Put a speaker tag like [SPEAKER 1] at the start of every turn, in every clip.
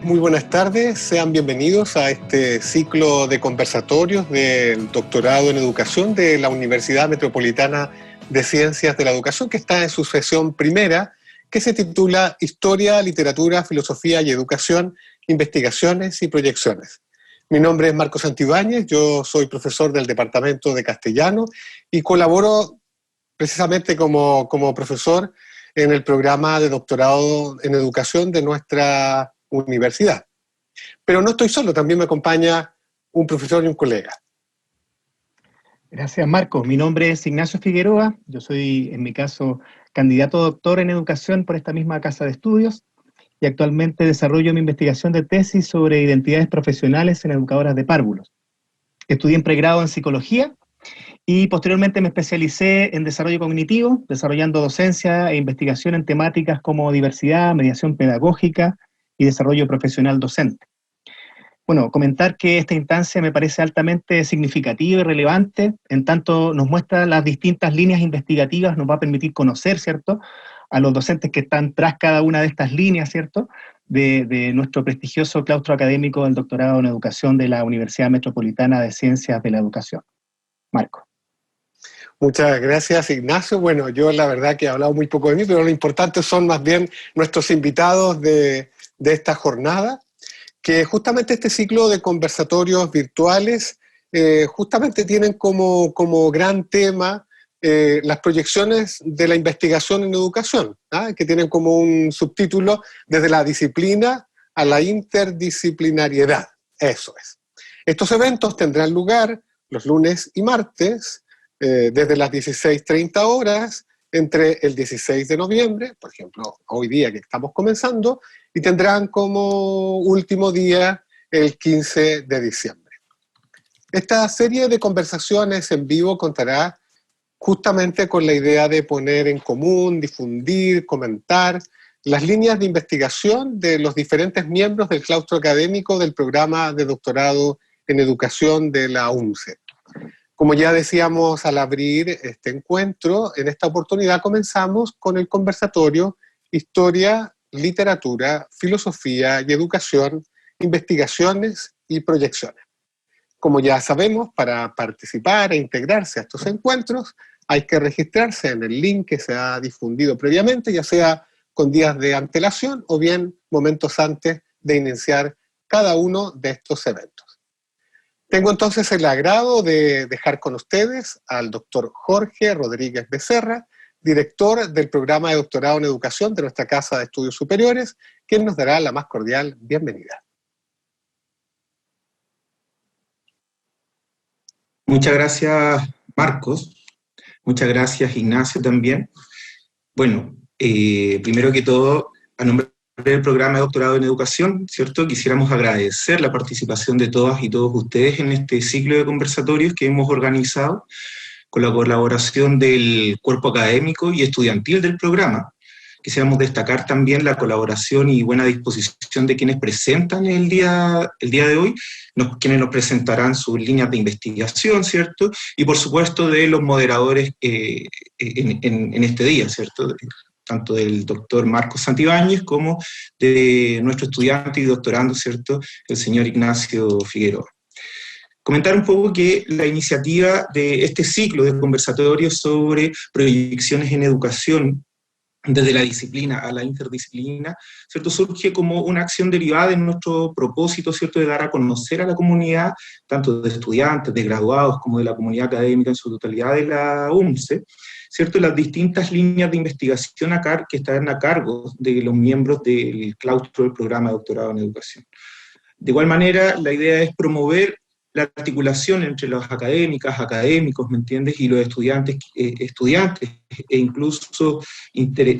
[SPEAKER 1] Muy buenas tardes, sean bienvenidos a este ciclo de conversatorios del doctorado en educación de la Universidad Metropolitana de Ciencias de la Educación, que está en su sesión primera, que se titula Historia, Literatura, Filosofía y Educación, Investigaciones y Proyecciones. Mi nombre es Marco Santibáñez, yo soy profesor del Departamento de Castellano y colaboro precisamente como profesor en el programa de doctorado en educación de nuestra universidad. Pero no estoy solo, también me acompaña un profesor y un colega.
[SPEAKER 2] Gracias, Marco. Mi nombre es Ignacio Figueroa, yo soy, en mi caso, candidato a doctor en educación por esta misma casa de estudios y actualmente desarrollo mi investigación de tesis sobre identidades profesionales en educadoras de párvulos. Estudié en pregrado en psicología y posteriormente me especialicé en desarrollo cognitivo, desarrollando docencia e investigación en temáticas como diversidad, mediación pedagógica y desarrollo profesional docente. Bueno, comentar que esta instancia me parece altamente significativa y relevante, en tanto nos muestra las distintas líneas investigativas, nos va a permitir conocer, ¿cierto?, a los docentes que están tras cada una de estas líneas, ¿cierto?, de nuestro prestigioso claustro académico del doctorado en educación de la Universidad Metropolitana de Ciencias de la Educación. Marco.
[SPEAKER 1] Muchas gracias, Ignacio. Bueno, yo la verdad que he hablado muy poco de mí, pero lo importante son más bien nuestros invitados de esta jornada, que justamente este ciclo de conversatorios virtuales justamente tienen como gran tema las proyecciones de la investigación en educación, que tienen como un subtítulo desde la disciplina a la interdisciplinariedad. Eso es. Estos eventos tendrán lugar los lunes y martes desde las 16:30 horas entre el 16 de noviembre, por ejemplo, hoy día que estamos comenzando, y tendrán como último día el 15 de diciembre. Esta serie de conversaciones en vivo contará justamente con la idea de poner en común, difundir, comentar las líneas de investigación de los diferentes miembros del claustro académico del programa de doctorado en educación de la UMCE. Como ya decíamos al abrir este encuentro, en esta oportunidad comenzamos con el conversatorio Historia, Literatura, Filosofía y Educación, Investigaciones y Proyecciones. Como ya sabemos, para participar e integrarse a estos encuentros, hay que registrarse en el link que se ha difundido previamente, ya sea con días de antelación o bien momentos antes de iniciar cada uno de estos eventos. Tengo entonces el agrado de dejar con ustedes al doctor Jorge Rodríguez Becerra, director del programa de doctorado en educación de nuestra Casa de Estudios Superiores, quien nos dará la más cordial bienvenida.
[SPEAKER 3] Muchas gracias, Marcos. Muchas gracias, Ignacio, también. Bueno, primero que todo, a nombre del programa de doctorado en educación, ¿cierto?, quisiéramos agradecer la participación de todas y todos ustedes en este ciclo de conversatorios que hemos organizado con la colaboración del cuerpo académico y estudiantil del programa. Quisiéramos destacar también la colaboración y buena disposición de quienes presentan el día de hoy, quienes nos presentarán sus líneas de investigación, ¿cierto? Y por supuesto de los moderadores en este día, ¿cierto? Tanto del doctor Marco Santibáñez como de nuestro estudiante y doctorando, ¿cierto?, el señor Ignacio Figueroa. Comentar un poco que la iniciativa de este ciclo de conversatorios sobre proyecciones en educación desde la disciplina a la interdisciplina, ¿cierto?, surge como una acción derivada de nuestro propósito, ¿cierto?, de dar a conocer a la comunidad, tanto de estudiantes, de graduados, como de la comunidad académica en su totalidad de la UMCE, ¿cierto?, las distintas líneas de investigación que están a cargo de los miembros del claustro del programa de doctorado en educación. De igual manera, la idea es promover la articulación entre los académicos, ¿me entiendes?, y los estudiantes e incluso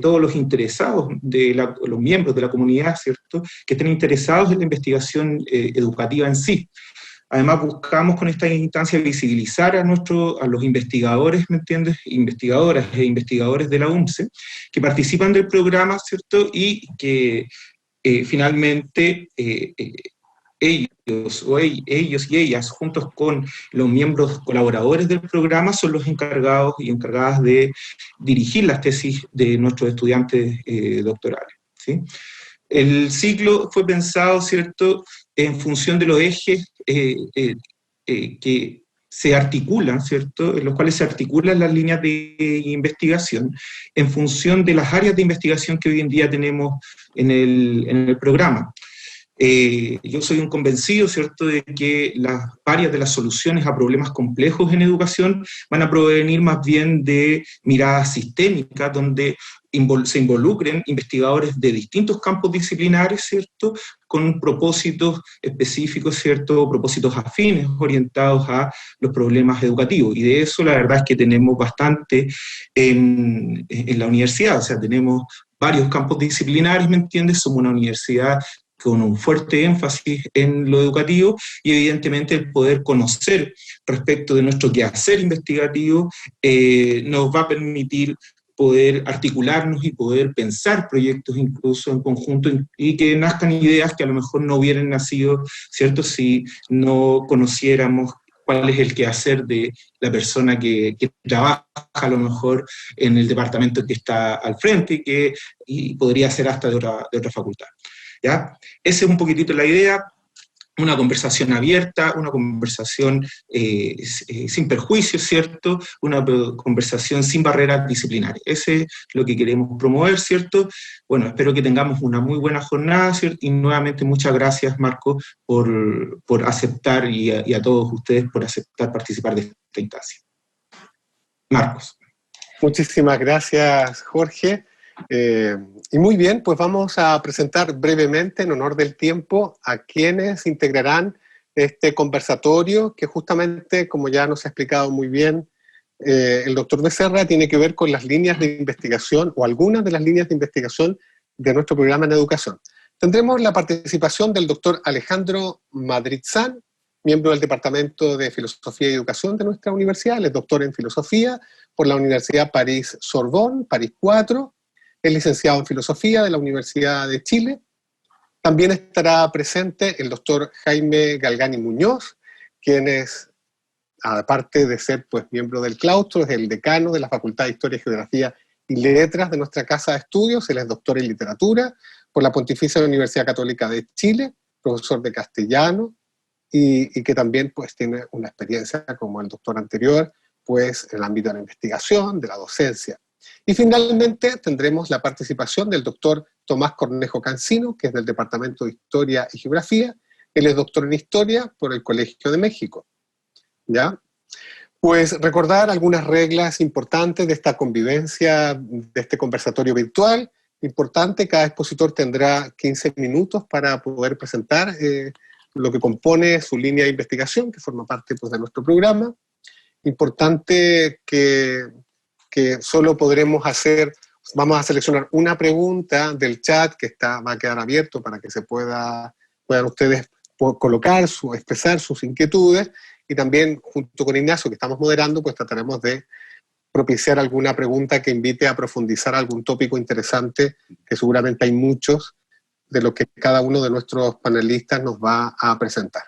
[SPEAKER 3] todos los interesados, los miembros de la comunidad, ¿cierto?, que estén interesados en la investigación educativa en sí. Además, buscamos con esta instancia visibilizar a los investigadores, ¿me entiendes?, investigadoras e investigadores de la UMCE, que participan del programa, ¿cierto?, y que finalmente ellos y ellas, juntos con los miembros colaboradores del programa, son los encargados y encargadas de dirigir las tesis de nuestros estudiantes doctorales, ¿sí? El ciclo fue pensado, ¿cierto?, en función de los ejes que se articulan, ¿cierto?, en los cuales se articulan las líneas de investigación, en función de las áreas de investigación que hoy en día tenemos en el programa. Yo soy un convencido, ¿cierto?, de que varias de las soluciones a problemas complejos en educación van a provenir más bien de miradas sistémicas, donde se involucren investigadores de distintos campos disciplinares, ¿cierto?, con propósitos específicos, ¿cierto?, propósitos afines orientados a los problemas educativos. Y de eso la verdad es que tenemos bastante en la universidad, o sea, tenemos varios campos disciplinares, ¿me entiendes? Somos una universidad con un fuerte énfasis en lo educativo, y evidentemente el poder conocer respecto de nuestro quehacer investigativo nos va a permitir poder articularnos y poder pensar proyectos incluso en conjunto, y que nazcan ideas que a lo mejor no hubieran nacido, ¿cierto?, si no conociéramos cuál es el quehacer de la persona que trabaja a lo mejor en el departamento que está al frente y podría ser hasta de otra facultad. ¿Ya? Esa es un poquitito la idea, una conversación abierta, una conversación sin perjuicios, ¿cierto? Una conversación sin barreras disciplinarias. Ese es lo que queremos promover, ¿cierto? Bueno, espero que tengamos una muy buena jornada, ¿cierto? Y nuevamente muchas gracias, Marco, por aceptar, y a todos ustedes por aceptar participar de esta instancia. Marcos.
[SPEAKER 1] Muchísimas gracias, Jorge. Y muy bien, pues vamos a presentar brevemente, en honor del tiempo, a quienes integrarán este conversatorio, que justamente, como ya nos ha explicado muy bien el doctor Becerra, tiene que ver con las líneas de investigación, o algunas de las líneas de investigación de nuestro programa en educación. Tendremos la participación del doctor Alejandro Madrid-San, miembro del Departamento de Filosofía y Educación de nuestra universidad. Él es doctor en Filosofía por la Universidad París-Sorbonne, París 4, es licenciado en Filosofía de la Universidad de Chile. También estará presente el doctor Jaime Galgani Muñoz, quien es, aparte de ser pues, miembro del claustro, es el decano de la Facultad de Historia, Geografía y Letras de nuestra Casa de Estudios. Él es doctor en Literatura por la Pontificia Universidad Católica de Chile, profesor de castellano, y que también pues, tiene una experiencia, como el doctor anterior, pues, en el ámbito de la investigación, de la docencia. Y finalmente tendremos la participación del doctor Tomás Cornejo Cancino, que es del Departamento de Historia y Geografía. Él es doctor en Historia por el Colegio de México. ¿Ya? Pues recordar algunas reglas importantes de esta convivencia, de este conversatorio virtual. Importante, cada expositor tendrá 15 minutos para poder presentar lo que compone su línea de investigación, que forma parte pues, de nuestro programa. Importante que solo podremos vamos a seleccionar una pregunta del chat que va a quedar abierto para que puedan ustedes colocar, expresar sus inquietudes, y también junto con Ignacio, que estamos moderando, pues trataremos de propiciar alguna pregunta que invite a profundizar algún tópico interesante, que seguramente hay muchos, de lo que cada uno de nuestros panelistas nos va a presentar.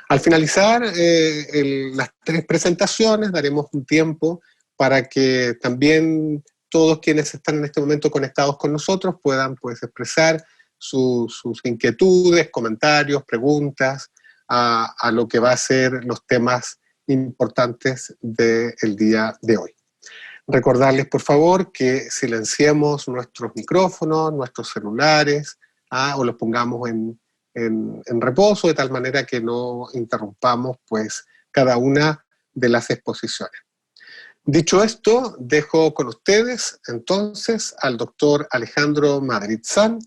[SPEAKER 1] Al finalizar las 3 presentaciones, daremos un tiempo para que también todos quienes están en este momento conectados con nosotros puedan pues, expresar sus inquietudes, comentarios, preguntas a lo que va a ser los temas importantes del día de hoy. Recordarles, por favor, que silenciemos nuestros micrófonos, nuestros celulares, o los pongamos en reposo, de tal manera que no interrumpamos pues, cada una de las exposiciones. Dicho esto, dejo con ustedes entonces al doctor Alejandro Madrid-San,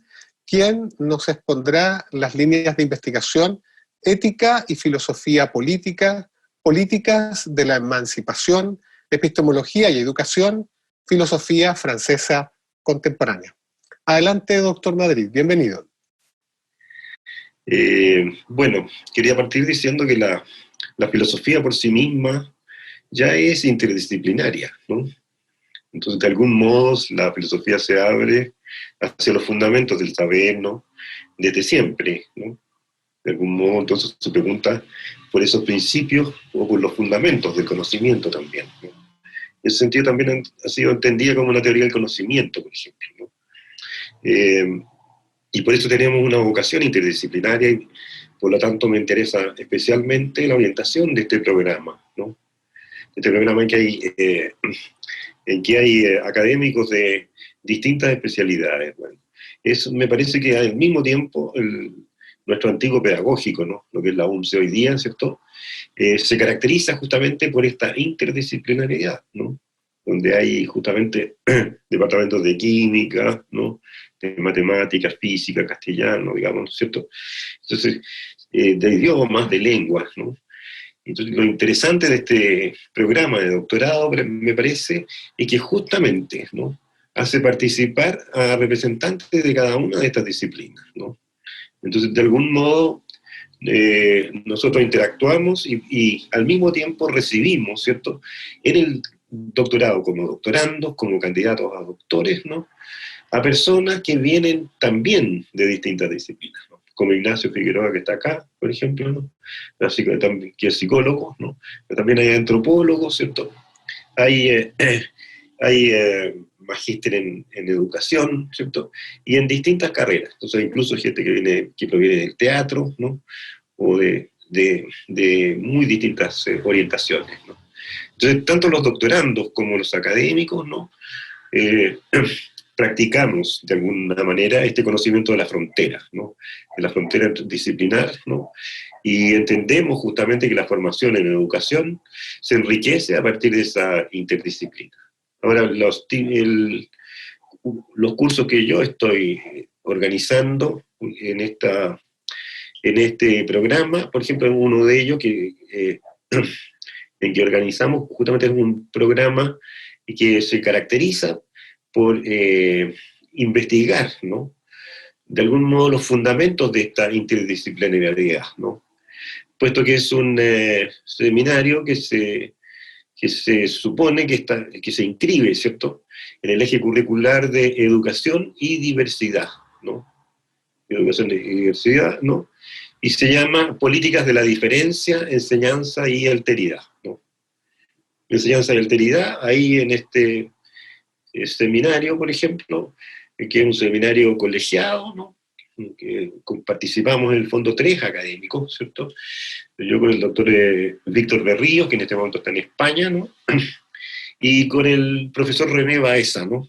[SPEAKER 1] quien nos expondrá las líneas de investigación ética y filosofía políticas de la emancipación, epistemología y educación, filosofía francesa contemporánea. Adelante, doctor Madrid, bienvenido.
[SPEAKER 4] Bueno, quería partir diciendo que la filosofía por sí misma ya es interdisciplinaria, ¿no? Entonces, de algún modo, la filosofía se abre hacia los fundamentos del saber, ¿no? Desde siempre, ¿no? De algún modo, entonces, se pregunta por esos principios o por los fundamentos del conocimiento también, ¿no? En ese sentido también ha sido entendida como una teoría del conocimiento, por ejemplo, ¿no? Y por eso tenemos una vocación interdisciplinaria y por lo tanto me interesa especialmente la orientación de este programa, ¿no? Este programa en que hay académicos de distintas especialidades. Bueno, me parece que al mismo tiempo nuestro antiguo pedagógico, ¿no? Lo que es la UNCE hoy día, ¿cierto? Se caracteriza justamente por esta interdisciplinariedad, ¿no? Donde hay justamente departamentos de química, ¿no? De matemáticas, física, castellano, digamos, ¿cierto? Entonces, de idiomas, de lenguas, ¿no? Entonces, lo interesante de este programa de doctorado, me parece, es que justamente, ¿no? Hace participar a representantes de cada una de estas disciplinas, ¿no? Entonces, de algún modo, nosotros interactuamos y al mismo tiempo recibimos, ¿cierto?, en el doctorado como doctorandos, como candidatos a doctores, ¿no?, a personas que vienen también de distintas disciplinas, ¿no?, como Ignacio Figueroa, que está acá, por ejemplo, ¿no?, así que es psicólogo, ¿no?, pero también hay antropólogos, ¿cierto?, hay magíster en educación, ¿cierto?, y en distintas carreras. Entonces, incluso gente que proviene del teatro, ¿no?, o de muy distintas orientaciones, ¿no? Entonces, tanto los doctorandos como los académicos, ¿no?, practicamos de alguna manera este conocimiento de las fronteras, ¿no?, de la frontera disciplinar, ¿no?, y entendemos justamente que la formación en educación se enriquece a partir de esa interdisciplina. Ahora, los cursos que yo estoy organizando en este programa, por ejemplo, uno de ellos en que organizamos, justamente es un programa que se caracteriza por investigar, ¿no?, de algún modo los fundamentos de esta interdisciplinariedad, ¿no?, puesto que es un seminario que se supone que se inscribe, ¿cierto?, en el eje curricular de educación y diversidad, ¿no?, educación y diversidad, ¿no?, y se llama Políticas de la Diferencia, Enseñanza y Alteridad, ¿no? Enseñanza y Alteridad, ahí en este seminario, por ejemplo, que es un seminario colegiado, ¿no?, que participamos en el fondo 3 académicos, ¿cierto?, yo con el doctor Víctor Berríos, que en este momento está en España, ¿no?, y con el profesor René Baeza, ¿no?,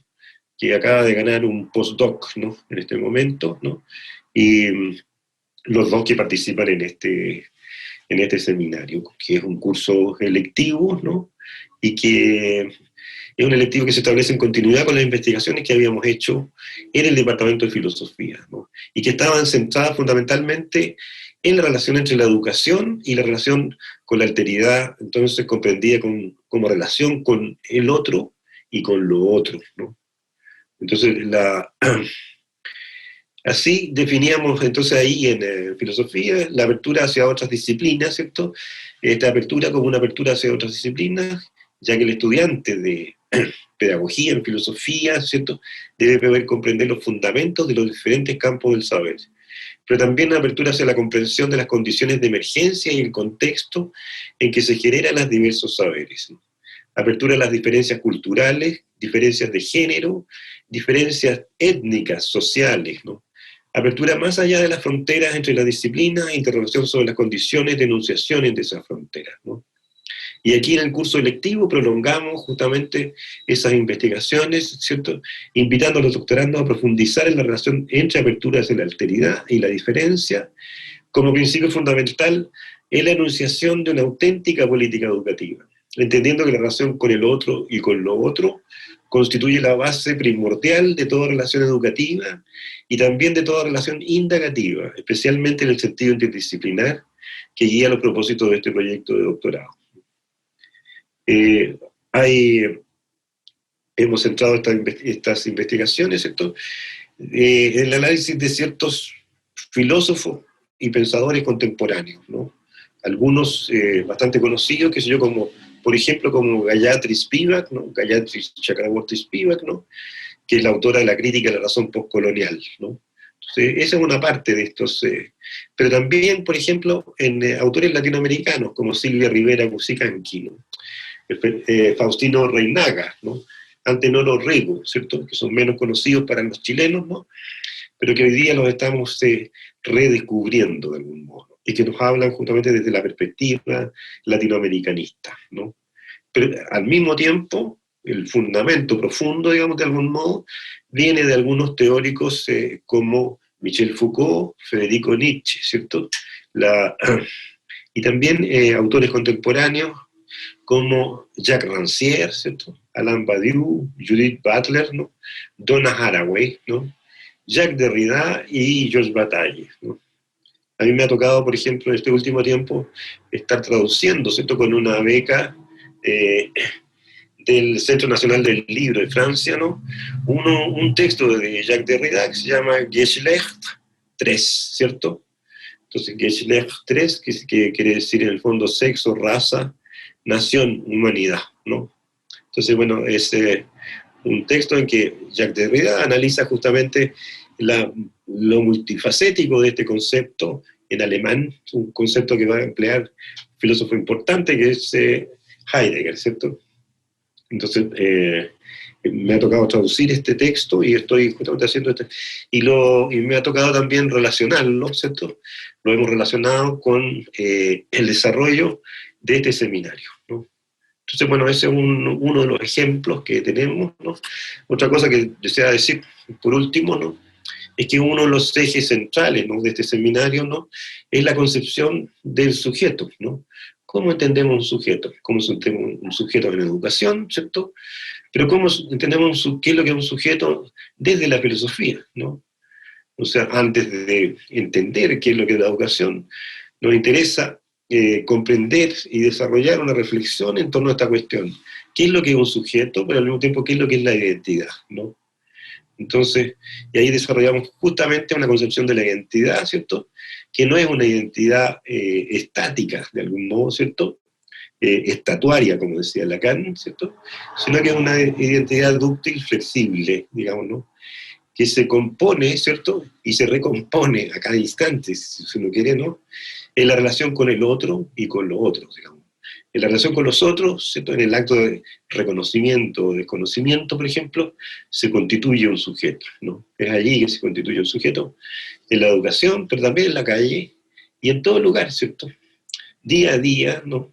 [SPEAKER 4] que acaba de ganar un postdoc, ¿no?, en este momento, ¿no?, y los dos que participan en este seminario, que es un curso electivo, ¿no?, y que es un electivo que se establece en continuidad con las investigaciones que habíamos hecho en el Departamento de Filosofía, ¿no?, y que estaban centradas fundamentalmente en la relación entre la educación y la relación con la alteridad, entonces comprendida como relación con el otro y con lo otro, ¿no? Entonces, así definíamos entonces ahí en filosofía la apertura hacia otras disciplinas, ¿cierto? Esta apertura como una apertura hacia otras disciplinas, ya que el estudiante de pedagogía en filosofía, ¿cierto?, debe poder comprender los fundamentos de los diferentes campos del saber, pero también la apertura hacia la comprensión de las condiciones de emergencia y el contexto en que se generan los diversos saberes, ¿no? Apertura a las diferencias culturales, diferencias de género, diferencias étnicas, sociales, ¿no? Apertura más allá de las fronteras entre las disciplinas, interrogación sobre las condiciones de enunciación entre esas fronteras, ¿no? Y aquí en el curso electivo prolongamos justamente esas investigaciones, ¿cierto?, invitando a los doctorandos a profundizar en la relación entre aperturas de la alteridad y la diferencia como principio fundamental en la enunciación de una auténtica política educativa, entendiendo que la relación con el otro y con lo otro constituye la base primordial de toda relación educativa y también de toda relación indagativa, especialmente en el sentido interdisciplinar que guía los propósitos de este proyecto de doctorado. Hemos centrado estas investigaciones, ¿cierto?, en el análisis de ciertos filósofos y pensadores contemporáneos, ¿no? Algunos bastante conocidos, que sé yo, como, por ejemplo, como Gayatri Spivak, ¿no?, Gayatri Chakraborty Spivak, ¿no?, que es la autora de la crítica de la razón postcolonial, ¿no? Entonces, esa es una parte de estos, pero también, por ejemplo, en autores latinoamericanos, como Silvia Rivera Musicanqui, ¿no?, Faustino Reinaga, ¿no?, Antenor Orrego, ¿cierto?, que son menos conocidos para los chilenos, ¿no?, pero que hoy día los estamos redescubriendo de algún modo, y que nos hablan justamente desde la perspectiva latinoamericanista, ¿no? Pero al mismo tiempo, el fundamento profundo, digamos, de algún modo, viene de algunos teóricos como Michel Foucault, Federico Nietzsche, ¿cierto? Y también autores contemporáneos como Jacques Rancière, ¿cierto? Alain Badiou, Judith Butler, ¿no? Donna Haraway, ¿no? Jacques Derrida y Georges Bataille, ¿no? A mí me ha tocado, por ejemplo, en este último tiempo, estar traduciendo, ¿cierto?, con una beca del Centro Nacional del Libro de Francia, ¿no? Un texto de Jacques Derrida que se llama Geschlecht 3, ¿cierto? Entonces, Geschlecht 3, que quiere decir en el fondo sexo, raza, nación, humanidad, ¿no? Entonces, bueno, es un texto en que Jacques Derrida analiza justamente lo multifacético de este concepto en alemán, un concepto que va a emplear un filósofo importante que es Heidegger, ¿cierto? Entonces, me ha tocado traducir este texto y estoy justamente haciendo y me ha tocado también relacionarlo, ¿cierto? Lo hemos relacionado con el desarrollo de este seminario, ¿no? Entonces, bueno, ese es uno de los ejemplos que tenemos, ¿no? Otra cosa que desea decir, por último, ¿no?, es que uno de los ejes centrales, ¿no?, de este seminario, ¿no?, es la concepción del sujeto, ¿no? ¿Cómo entendemos un sujeto? ¿Cómo entendemos un sujeto en educación, ¿cierto? Pero ¿cómo entendemos qué es lo que es un sujeto desde la filosofía, ¿no? O sea, antes de entender qué es lo que es la educación, nos interesa comprender y desarrollar una reflexión en torno a esta cuestión. ¿Qué es lo que es un sujeto? Pero al mismo tiempo, ¿qué es lo que es la identidad, ¿no? Entonces, y ahí desarrollamos justamente una concepción de la identidad, ¿cierto?, que no es una identidad estática, de algún modo, ¿cierto?, estatuaria, como decía Lacan, ¿cierto?, sino que es una identidad dúctil, flexible, digamos, ¿no?, que se compone, ¿cierto?, y se recompone a cada instante, si uno quiere, ¿no?, en la relación con el otro y con los otros, digamos. En la relación con los otros, ¿cierto?, en el acto de reconocimiento o desconocimiento, por ejemplo, se constituye un sujeto, ¿no? Es allí que se constituye un sujeto, en la educación, pero también en la calle y en todo lugar, ¿cierto? Día a día, ¿no?,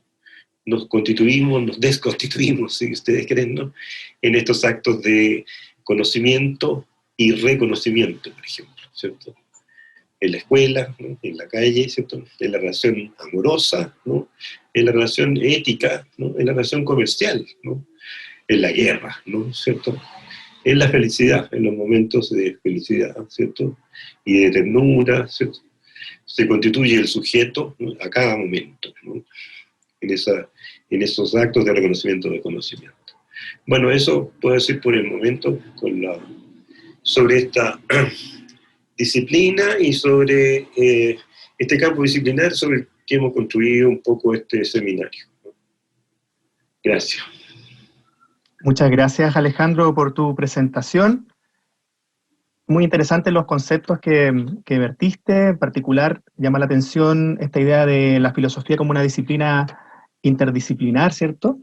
[SPEAKER 4] nos constituimos, nos desconstituimos, si ustedes creen, ¿no?, en estos actos de conocimiento y reconocimiento, por ejemplo, ¿cierto? En la escuela, ¿no?, en la calle, ¿cierto?, en la relación amorosa, ¿no?, en la relación ética, ¿no?, en la relación comercial, ¿no?, en la guerra, ¿no?, ¿cierto?, en la felicidad, en los momentos de felicidad, ¿cierto?, y de ternura, ¿cierto?, se constituye el sujeto, ¿no?, a cada momento, ¿no?, en esos actos de reconocimiento de conocimiento. Bueno, eso puedo decir por el momento sobre esta disciplina y sobre este campo disciplinar sobre el que hemos construido un poco este seminario. Gracias.
[SPEAKER 2] Muchas gracias, Alejandro, por tu presentación. Muy interesantes los conceptos que vertiste. En particular, llama la atención esta idea de la filosofía como una disciplina interdisciplinar, ¿cierto?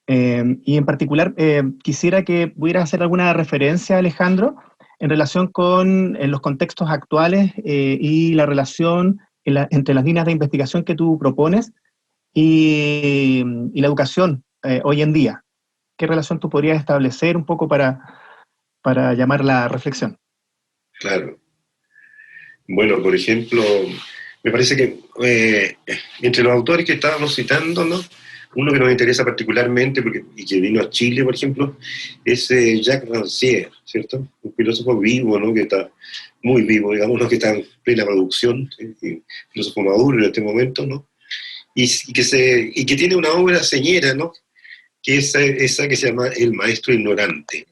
[SPEAKER 2] Y en particular, quisiera que pudieras hacer alguna referencia, Alejandro, en relación con los contextos actuales y la relación entre las líneas de investigación que tú propones y la educación hoy en día. ¿Qué relación tú podrías establecer un poco para llamar la reflexión?
[SPEAKER 4] Claro. Bueno, por ejemplo, me parece que entre los autores que estábamos citando, ¿no?, uno que nos interesa particularmente y que vino a Chile, por ejemplo, es Jacques Rancière, ¿cierto? Un filósofo vivo, ¿no?, que está muy vivo, digamos, ¿no?, que está en plena producción, filósofo maduro en este momento, ¿no? Y que tiene una obra señera, ¿no?, que es esa que se llama El maestro ignorante.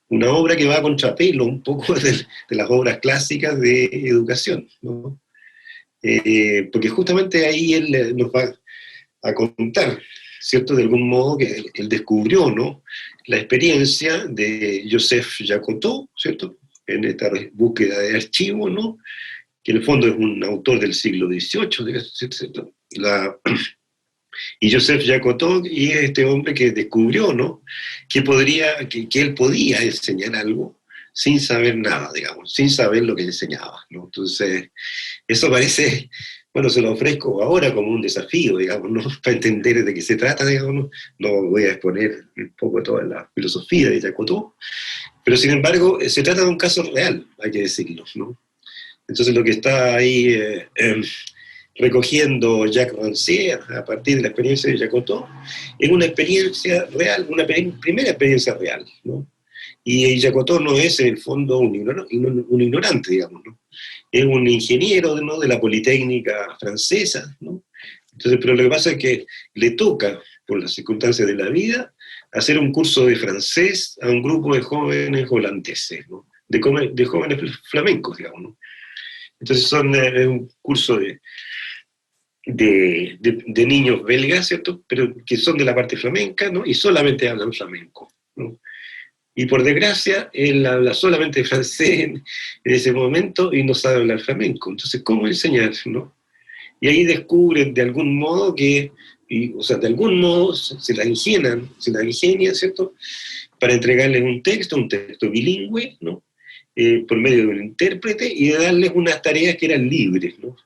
[SPEAKER 4] Una obra que va a contrapelo un poco de las obras clásicas de educación, ¿no? Porque justamente ahí él nos va a contar, ¿cierto?, de algún modo que él descubrió, ¿no?, la experiencia de Joseph Jacotot, ¿cierto?, en esta búsqueda de archivos, ¿no?, que en el fondo es un autor del siglo XVIII, ¿cierto? Y Joseph Jacotot, y es este hombre que descubrió, ¿no?, que él podía enseñar algo sin saber nada, digamos, sin saber lo que enseñaba, ¿no? Entonces, eso parece, bueno, se lo ofrezco ahora como un desafío, digamos, ¿no? Para entender de qué se trata, digamos, ¿no? No voy a exponer un poco toda la filosofía de Jacotot, pero sin embargo, se trata de un caso real, hay que decirlo, ¿no? Entonces, lo que está ahí recogiendo Jacques Rancière a partir de la experiencia de Jacotot es una experiencia real, una primera experiencia real, ¿no? Y Jacotot no es en el fondo un ignorante, digamos, ¿no? Es un ingeniero, ¿no?, de la Politécnica francesa, ¿no? Entonces, pero lo que pasa es que le toca, por las circunstancias de la vida, hacer un curso de francés a un grupo de jóvenes holandeses, ¿no? De jóvenes flamencos, digamos, ¿no? Entonces son un curso de niños belgas, ¿cierto? Pero que son de la parte flamenca, ¿no? Y solamente hablan flamenco, ¿no? Y por desgracia, él habla solamente francés en ese momento y no sabe hablar flamenco. Entonces, ¿cómo enseñar, no? Y ahí descubren de algún modo o sea, de algún modo se la ingenian, ¿cierto? Para entregarles un texto bilingüe, ¿no? Por medio de un intérprete y de darles unas tareas que eran libres, ¿no?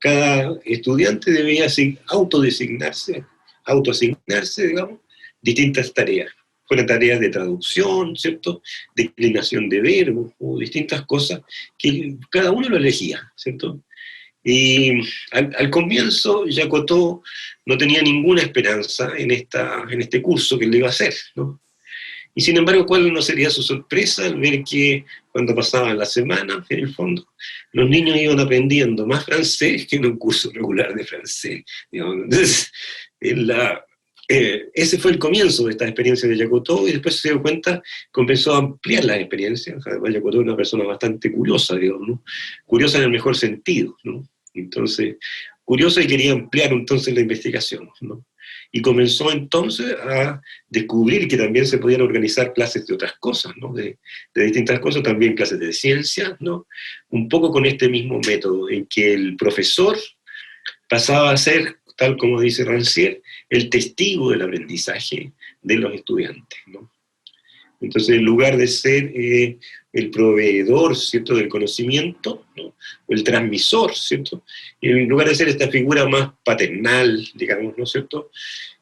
[SPEAKER 4] Cada estudiante debía autoasignarse, digamos, distintas tareas. Fueron tareas de traducción, ¿cierto? Declinación de verbos, o distintas cosas, que cada uno lo elegía, ¿cierto? Y al comienzo, Jacotot no tenía ninguna esperanza en este curso que él iba a hacer, ¿no? Y sin embargo, ¿cuál no sería su sorpresa al ver que cuando pasaban las semanas, en el fondo, los niños iban aprendiendo más francés que en un curso regular de francés, digamos? Entonces, ese fue el comienzo de esta experiencia de Jacotot, y después se dio cuenta, comenzó a ampliar las experiencias. Además, Jacotot es una persona bastante curiosa, digamos, ¿no? Curiosa en el mejor sentido, ¿no? Entonces, curiosa, y quería ampliar entonces la investigación, ¿no? Y comenzó entonces a descubrir que también se podían organizar clases de otras cosas, ¿no? De distintas cosas, también clases de ciencia, ¿no? Un poco con este mismo método, en que el profesor pasaba a ser, tal como dice Rancière, el testigo del aprendizaje de los estudiantes, ¿no? Entonces, en lugar de ser el proveedor, ¿cierto?, del conocimiento, ¿no?, o el transmisor, ¿cierto?, en lugar de ser esta figura más paternal, digamos, ¿no es cierto?,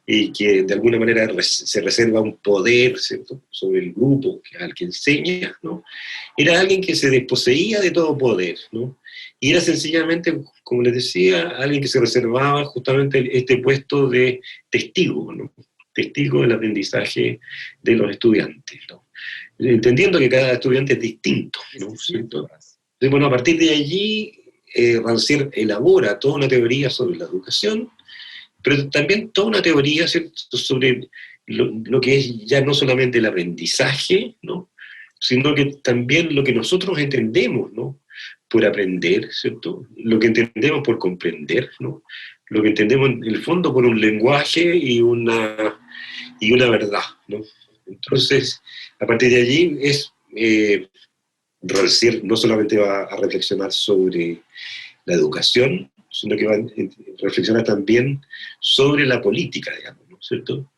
[SPEAKER 4] y que de alguna manera se reserva un poder, ¿cierto?, sobre el grupo al que enseña, ¿no?, era alguien que se desposeía de todo poder, ¿no?, y era sencillamente, como les decía, alguien que se reservaba justamente este puesto de testigo, ¿no?, testigo del aprendizaje de los estudiantes, ¿no?, entendiendo que cada estudiante es distinto, ¿no?, ¿cierto? Entonces, bueno, a partir de allí, Rancière elabora toda una teoría sobre la educación, pero también toda una teoría, ¿cierto?, sobre lo que es ya no solamente el aprendizaje, ¿no?, sino que también lo que nosotros entendemos, ¿no?, por aprender, ¿cierto?, lo que entendemos por comprender, ¿no?, lo que entendemos en el fondo por un lenguaje y una verdad, ¿no? Entonces, a partir de allí Rancière no solamente va a reflexionar sobre la educación, sino que va a reflexionar también sobre la política, digamos, ¿no es cierto?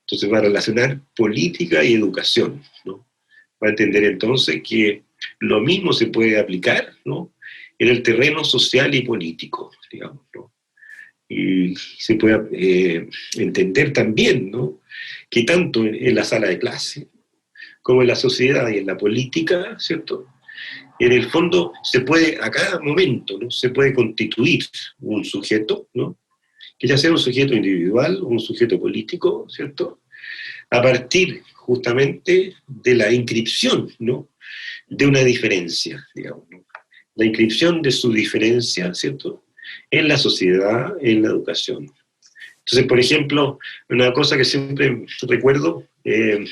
[SPEAKER 4] Entonces va a relacionar política y educación, ¿no? Va a entender entonces que lo mismo se puede aplicar, ¿no?, en el terreno social y político, digamos, ¿no? Y se puede entender también, ¿no?, que tanto en la sala de clase, como en la sociedad y en la política, ¿cierto?, en el fondo se puede, a cada momento, ¿no?, se puede constituir un sujeto, ¿no?, que ya sea un sujeto individual o un sujeto político, ¿cierto?, a partir justamente de la inscripción, ¿no?, de una diferencia, digamos, ¿no?, la inscripción de su diferencia, ¿cierto?, en la sociedad, en la educación. Entonces, por ejemplo, una cosa que siempre recuerdo, que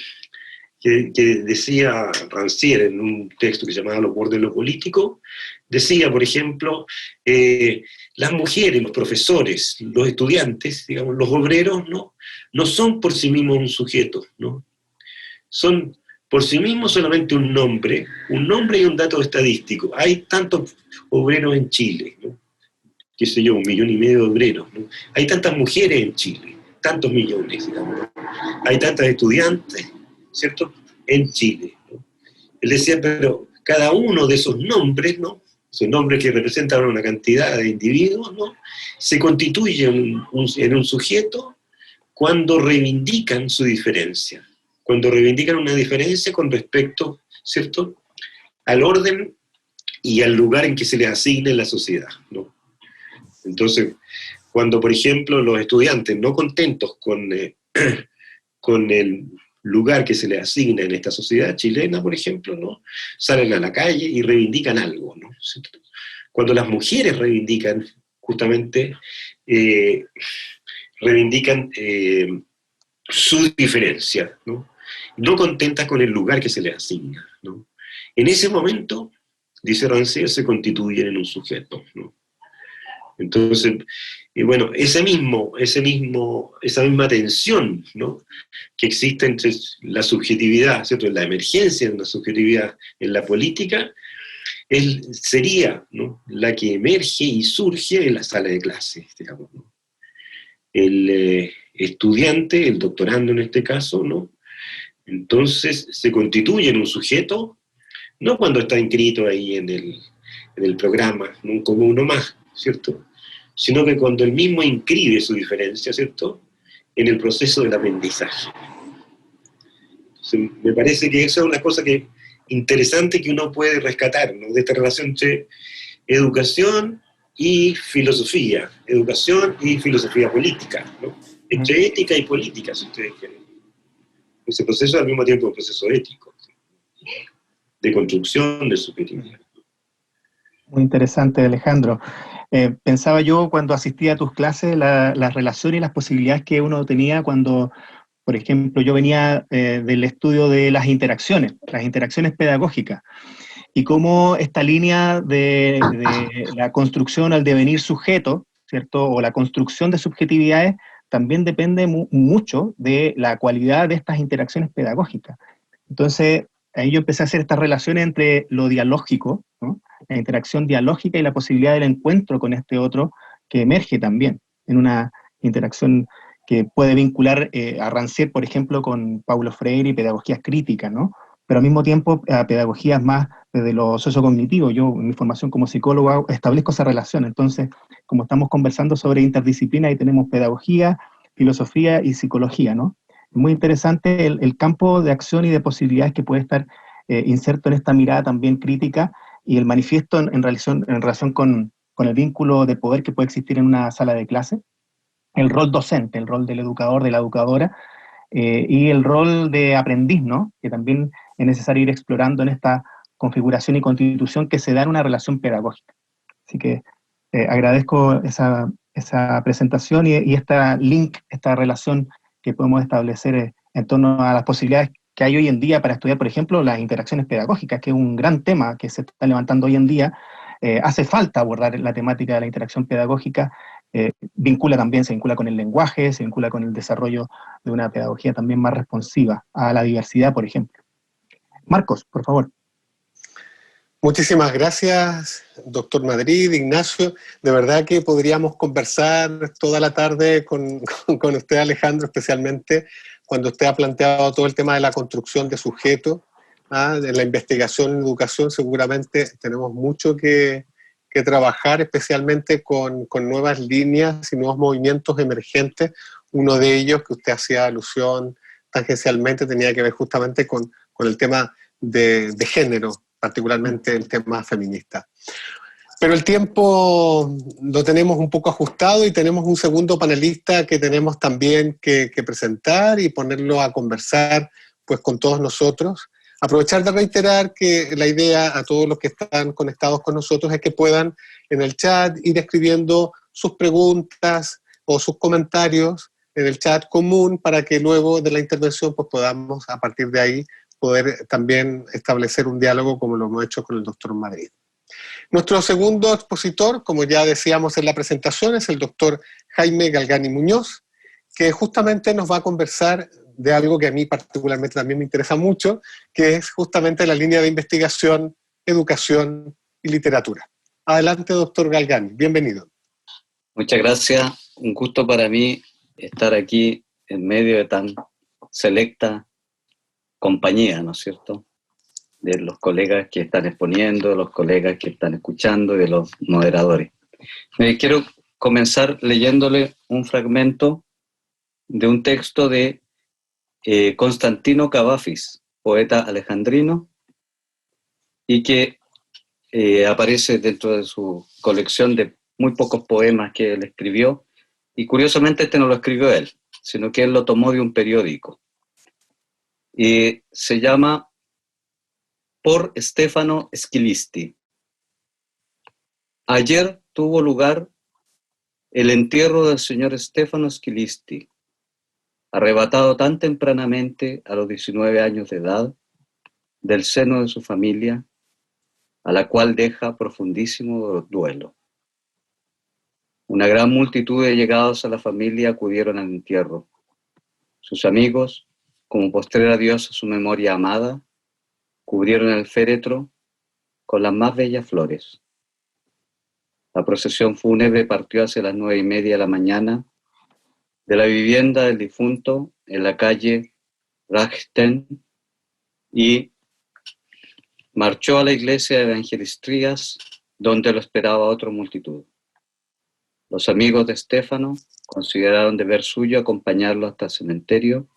[SPEAKER 4] decía Rancière en un texto que se llamaba Los bordes de lo político, decía, por ejemplo, las mujeres, los profesores, los estudiantes, digamos, los obreros, no son por sí mismos un sujeto, ¿no? Son por sí mismos solamente un nombre y un dato estadístico. Hay tantos obreros en Chile, ¿no?, qué sé yo, 1,5 millones de obreros, ¿no? Hay tantas mujeres en Chile, tantos millones, digamos, ¿no? Hay tantas estudiantes, ¿cierto?, en Chile, ¿no? él decía, pero cada uno de esos nombres, ¿no? Esos nombres que representan una cantidad de individuos, ¿no? Se constituye en un sujeto cuando reivindican su diferencia, cuando reivindican una diferencia con respecto, ¿cierto?, al orden y al lugar en que se les asigna en la sociedad, ¿no? Entonces, cuando, por ejemplo, los estudiantes no contentos con el lugar que se les asigna en esta sociedad chilena, por ejemplo, ¿no?, salen a la calle y reivindican algo, ¿no? Cuando las mujeres reivindican, justamente, reivindican su diferencia, ¿no? No contentas con el lugar que se les asigna, ¿no? En ese momento, dice Rancière, se constituyen en un sujeto, ¿no? Entonces, bueno, esa misma tensión, ¿no?, que existe entre la subjetividad, ¿cierto?, la emergencia de una subjetividad en la política, sería, ¿no?, la que emerge y surge en la sala de clases, digamos, ¿no? El estudiante, el doctorando en este caso, ¿no?, entonces se constituye en un sujeto, no cuando está inscrito ahí en el programa, ¿no?, como uno más, ¿cierto?, sino que cuando él mismo inscribe su diferencia, ¿cierto?, en el proceso del aprendizaje. Entonces, me parece que eso es una cosa interesante que uno puede rescatar, ¿no?, de esta relación entre educación y filosofía política, ¿no?, entre ética y política, si ustedes quieren. Ese proceso al mismo tiempo es un proceso ético, ¿sí?, de construcción de subjetividad.
[SPEAKER 2] Muy interesante, Alejandro. Pensaba yo cuando asistía a tus clases las relaciones y las posibilidades que uno tenía cuando, por ejemplo, yo venía del estudio de las interacciones pedagógicas, y cómo esta línea de la construcción al devenir sujeto, ¿cierto?, o la construcción de subjetividades, también depende mucho de la cualidad de estas interacciones pedagógicas. Entonces, ahí yo empecé a hacer estas relaciones entre lo dialógico, ¿no?, la interacción dialógica y la posibilidad del encuentro con este otro que emerge también en una interacción que puede vincular a Rancière, por ejemplo, con Paulo Freire y pedagogías críticas, ¿no? Pero al mismo tiempo a pedagogías más desde lo sociocognitivo. Yo, en mi formación como psicólogo, establezco esa relación. Entonces, como estamos conversando sobre interdisciplina, ahí tenemos pedagogía, filosofía y psicología, ¿no? Muy interesante el campo de acción y de posibilidades que puede estar inserto en esta mirada también crítica, y el manifiesto en relación con el vínculo de poder que puede existir en una sala de clase, el rol docente, el rol del educador, de la educadora, y el rol de aprendiz, ¿no?, que también es necesario ir explorando en esta configuración y constitución que se da en una relación pedagógica. Así que agradezco esa presentación y esta relación que podemos establecer en torno a las posibilidades que hay hoy en día para estudiar, por ejemplo, las interacciones pedagógicas, que es un gran tema que se está levantando hoy en día. Hace falta abordar la temática de la interacción pedagógica. Se vincula con el lenguaje, se vincula con el desarrollo de una pedagogía también más responsiva a la diversidad, por ejemplo. Marcos, por favor.
[SPEAKER 1] Muchísimas gracias, doctor Madrid, Ignacio. De verdad que podríamos conversar toda la tarde con usted, Alejandro, especialmente cuando usted ha planteado todo el tema de la construcción de sujetos, de la investigación en educación. Seguramente tenemos mucho que trabajar, especialmente con nuevas líneas y nuevos movimientos emergentes. Uno de ellos, que usted hacía alusión tangencialmente, tenía que ver justamente con el tema de género, particularmente el tema feminista. Pero el tiempo lo tenemos un poco ajustado y tenemos un segundo panelista que tenemos también que presentar y ponerlo a conversar pues con todos nosotros. Aprovechar de reiterar que la idea a todos los que están conectados con nosotros es que puedan en el chat ir escribiendo sus preguntas o sus comentarios en el chat común para que luego de la intervención pues podamos a partir de ahí poder también establecer un diálogo como lo hemos hecho con el doctor Madrid. Nuestro segundo expositor, como ya decíamos en la presentación, es el doctor Jaime Galgani Muñoz, que justamente nos va a conversar de algo que a mí particularmente también me interesa mucho, que es justamente la línea de investigación, educación y literatura. Adelante, doctor Galgani, bienvenido.
[SPEAKER 5] Muchas gracias, un gusto para mí estar aquí en medio de tan selecta compañía, ¿no es cierto? de los colegas que están exponiendo, de los colegas que están escuchando y de los moderadores. Quiero comenzar leyéndole un fragmento de un texto de Constantino Cavafis, poeta alejandrino, y que aparece dentro de su colección de muy pocos poemas que él escribió, y curiosamente este no lo escribió él, sino que él lo tomó de un periódico. Y se llama Por Stefano Schilisti. Ayer tuvo lugar el entierro del señor Stefano Schilisti, arrebatado tan tempranamente a los 19 años de edad del seno de su familia, a la cual deja profundísimo duelo. Una gran multitud de llegados a la familia acudieron al entierro. Sus amigos, como postrer adiós a su memoria amada, cubrieron el féretro con las más bellas flores. La procesión fúnebre partió hacia las 9:30 de la mañana de la vivienda del difunto en la calle Rachten y marchó a la iglesia de Evangelistrías, donde lo esperaba otra multitud. Los amigos de Stefano consideraron deber suyo acompañarlo hasta el cementerio,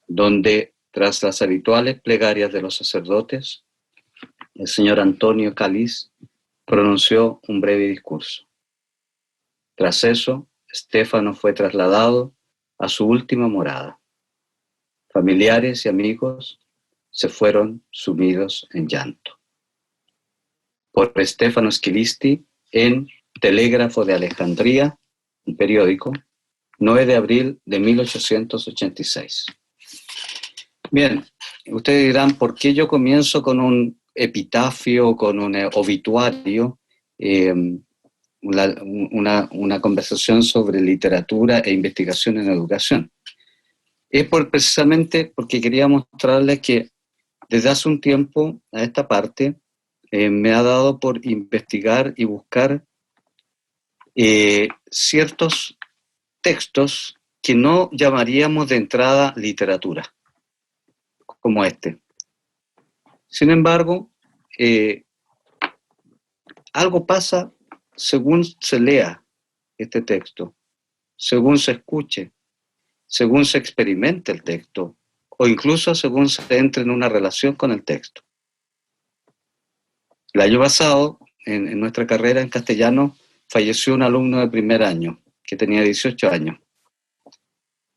[SPEAKER 5] donde, tras las habituales plegarias de los sacerdotes, el señor Antonio Caliz pronunció un breve discurso. Tras eso, Stefano fue trasladado a su última morada. Familiares y amigos se fueron sumidos en llanto. Por Stefano Schilisti, en Telégrafo de Alejandría, un periódico, 9 de abril de 1886. Bien, ustedes dirán, ¿por qué yo comienzo con un epitafio, con un obituario, una conversación sobre literatura e investigación en educación? Es precisamente porque quería mostrarles que desde hace un tiempo a esta parte me ha dado por investigar y buscar ciertos textos que no llamaríamos de entrada literatura, como este. Sin embargo, algo pasa según se lea este texto, según se escuche, según se experimente el texto, o incluso según se entre en una relación con el texto. El año pasado, en nuestra carrera en castellano, falleció un alumno de primer año, que tenía 18 años,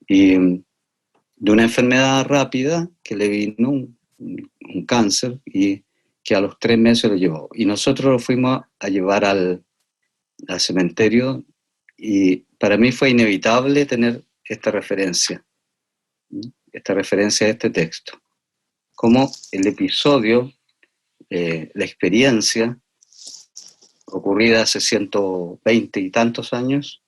[SPEAKER 5] y de una enfermedad rápida que le vino un cáncer, y que a los 3 meses lo llevó. Y nosotros lo fuimos a llevar al cementerio, y para mí fue inevitable tener esta referencia a este texto. Como el episodio, la experiencia ocurrida hace 120 y tantos años,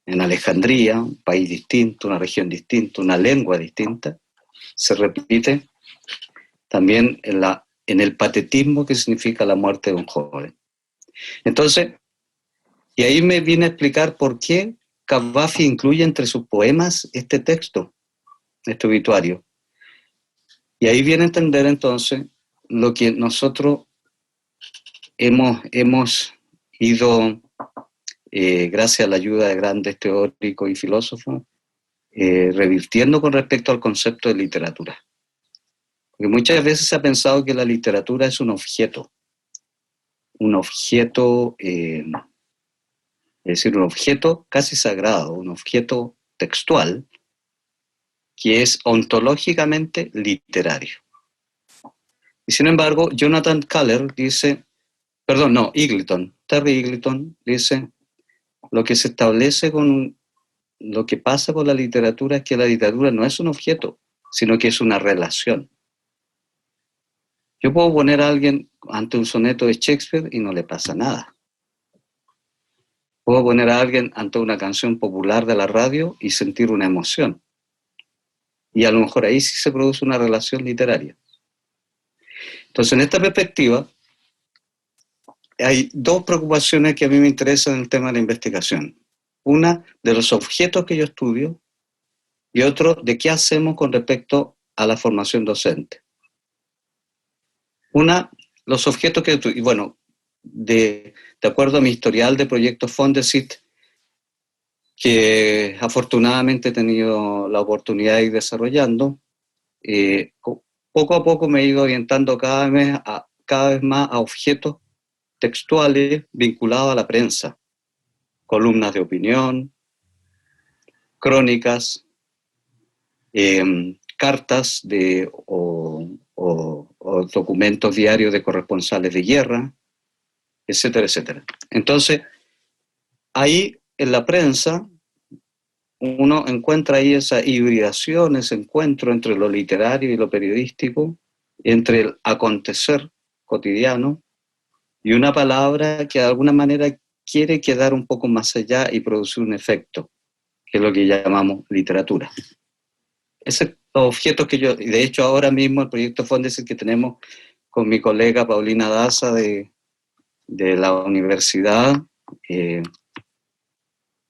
[SPEAKER 5] en Alejandría, un país distinto, una región distinta, una lengua distinta, se repite también en el patetismo que significa la muerte de un joven. Entonces, y ahí me viene a explicar por qué Cavafis incluye entre sus poemas este texto, este obituario. Y ahí viene a entender entonces lo que nosotros hemos ido, gracias a la ayuda de grandes teóricos y filósofos, revirtiendo con respecto al concepto de literatura. Porque muchas veces se ha pensado que la literatura es un objeto, es decir, un objeto casi sagrado, un objeto textual, que es ontológicamente literario. Y sin embargo, Terry Eagleton dice, lo que se establece lo que pasa con la literatura es que la literatura no es un objeto, sino que es una relación. Yo puedo poner a alguien ante un soneto de Shakespeare y no le pasa nada. Puedo poner a alguien ante una canción popular de la radio y sentir una emoción. Y a lo mejor ahí sí se produce una relación literaria. Entonces, en esta perspectiva, hay dos preocupaciones que a mí me interesan en el tema de la investigación. Una, de los objetos que yo estudio, y otro, de qué hacemos con respecto a la formación docente. Los objetos que, y bueno, de acuerdo a mi historial de proyectos Fondesit, que afortunadamente he tenido la oportunidad de ir desarrollando, poco a poco me he ido orientando cada vez más a objetos textuales vinculados a la prensa, columnas de opinión, crónicas, cartas o documentos diarios de corresponsales de guerra, etcétera, etcétera. Entonces, ahí en la prensa uno encuentra ahí esa hibridación, ese encuentro entre lo literario y lo periodístico, entre el acontecer cotidiano y una palabra que de alguna manera quiere quedar un poco más allá y producir un efecto, que es lo que llamamos literatura. Ese objetos que yo, y de hecho ahora mismo el proyecto Fondesit que tenemos con mi colega Paulina Daza de la universidad,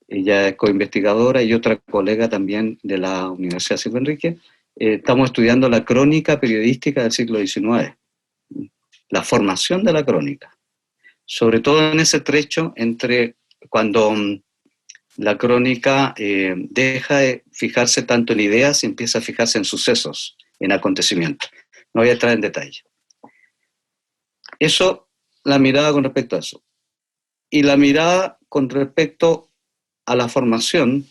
[SPEAKER 5] ella es coinvestigadora, y otra colega también de la Universidad Silva Enrique, estamos estudiando la crónica periodística del siglo XIX, la formación de la crónica, sobre todo en ese trecho entre cuando la crónica deja de fijarse tanto en ideas y empieza a fijarse en sucesos, en acontecimientos. No voy a entrar en detalle. Eso, la mirada con respecto a eso. Y la mirada con respecto a la formación,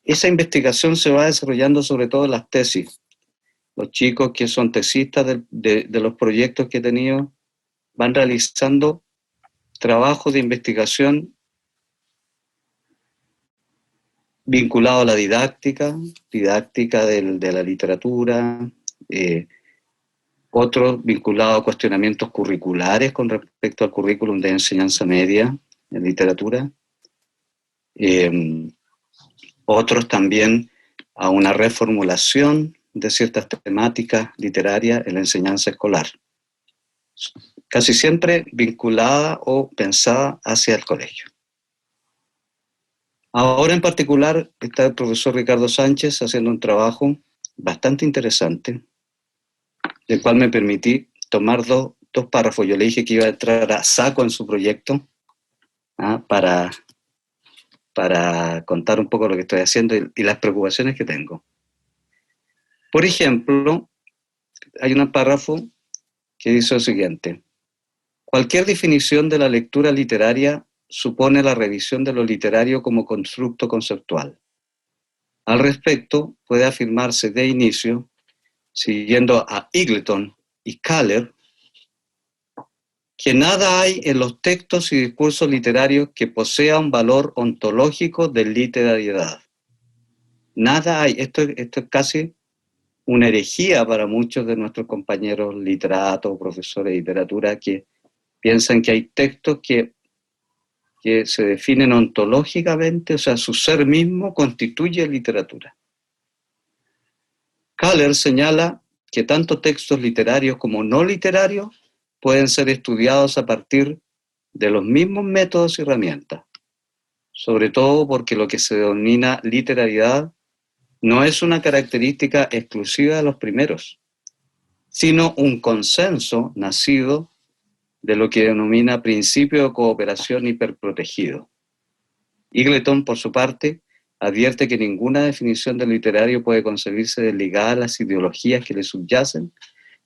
[SPEAKER 5] esa investigación se va desarrollando sobre todo en las tesis. Los chicos que son tesistas de los proyectos que he tenido van realizando trabajos de investigación vinculados a la didáctica de la literatura, otros vinculados a cuestionamientos curriculares con respecto al currículum de enseñanza media en literatura, otros también a una reformulación de ciertas temáticas literarias en la enseñanza escolar, casi siempre vinculada o pensada hacia el colegio. Ahora en particular está el profesor Ricardo Sánchez haciendo un trabajo bastante interesante, del cual me permití tomar dos párrafos. Yo le dije que iba a entrar a saco en su proyecto, para contar un poco lo que estoy haciendo y las preocupaciones que tengo. Por ejemplo, hay un párrafo que dice lo siguiente: cualquier definición de la lectura literaria supone la revisión de lo literario como constructo conceptual. Al respecto, puede afirmarse de inicio, siguiendo a Eagleton y Kahler, que nada hay en los textos y discursos literarios que posea un valor ontológico de literariedad. Nada hay. Esto es casi una herejía para muchos de nuestros compañeros literatos, profesores de literatura, que piensan que hay textos que se definen ontológicamente, o sea, su ser mismo constituye literatura. Kahler señala que tanto textos literarios como no literarios pueden ser estudiados a partir de los mismos métodos y herramientas, sobre todo porque lo que se denomina literariedad no es una característica exclusiva de los primeros, sino un consenso nacido de lo que denomina principio de cooperación hiperprotegido. Eagleton, por su parte, advierte que ninguna definición de literario puede concebirse desligada a las ideologías que le subyacen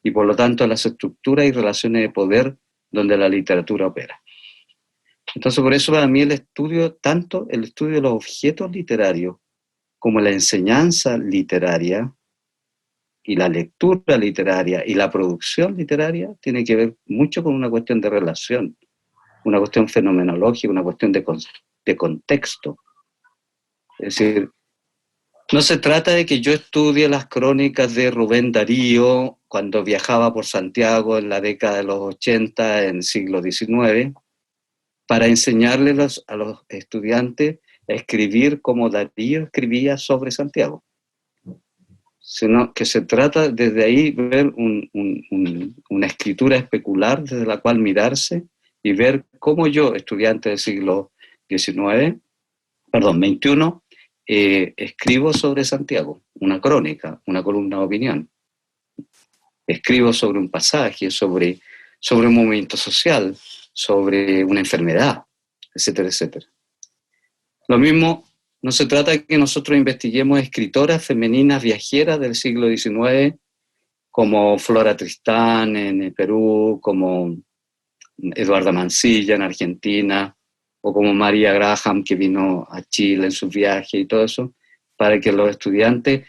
[SPEAKER 5] y por lo tanto a las estructuras y relaciones de poder donde la literatura opera. Entonces, por eso para mí tanto el estudio de los objetos literarios como la enseñanza literaria y la lectura literaria y la producción literaria tiene que ver mucho con una cuestión de relación, una cuestión fenomenológica, una cuestión de contexto. Es decir, no se trata de que yo estudie las crónicas de Rubén Darío cuando viajaba por Santiago en la década de los 80, en el siglo XIX, para enseñarles a los estudiantes a escribir como Darío escribía sobre Santiago, sino que se trata desde ahí ver una escritura especular desde la cual mirarse y ver cómo yo, estudiante del siglo XXI, escribo sobre Santiago, una crónica, una columna de opinión. escribo sobre un pasaje, sobre un movimiento social, sobre una enfermedad, etcétera, etcétera. Lo mismo, no se trata de que nosotros investiguemos escritoras femeninas viajeras del siglo XIX, como Flora Tristán en Perú, como Eduarda Mansilla en Argentina, o como María Graham, que vino a Chile en sus viajes y todo eso, para que los estudiantes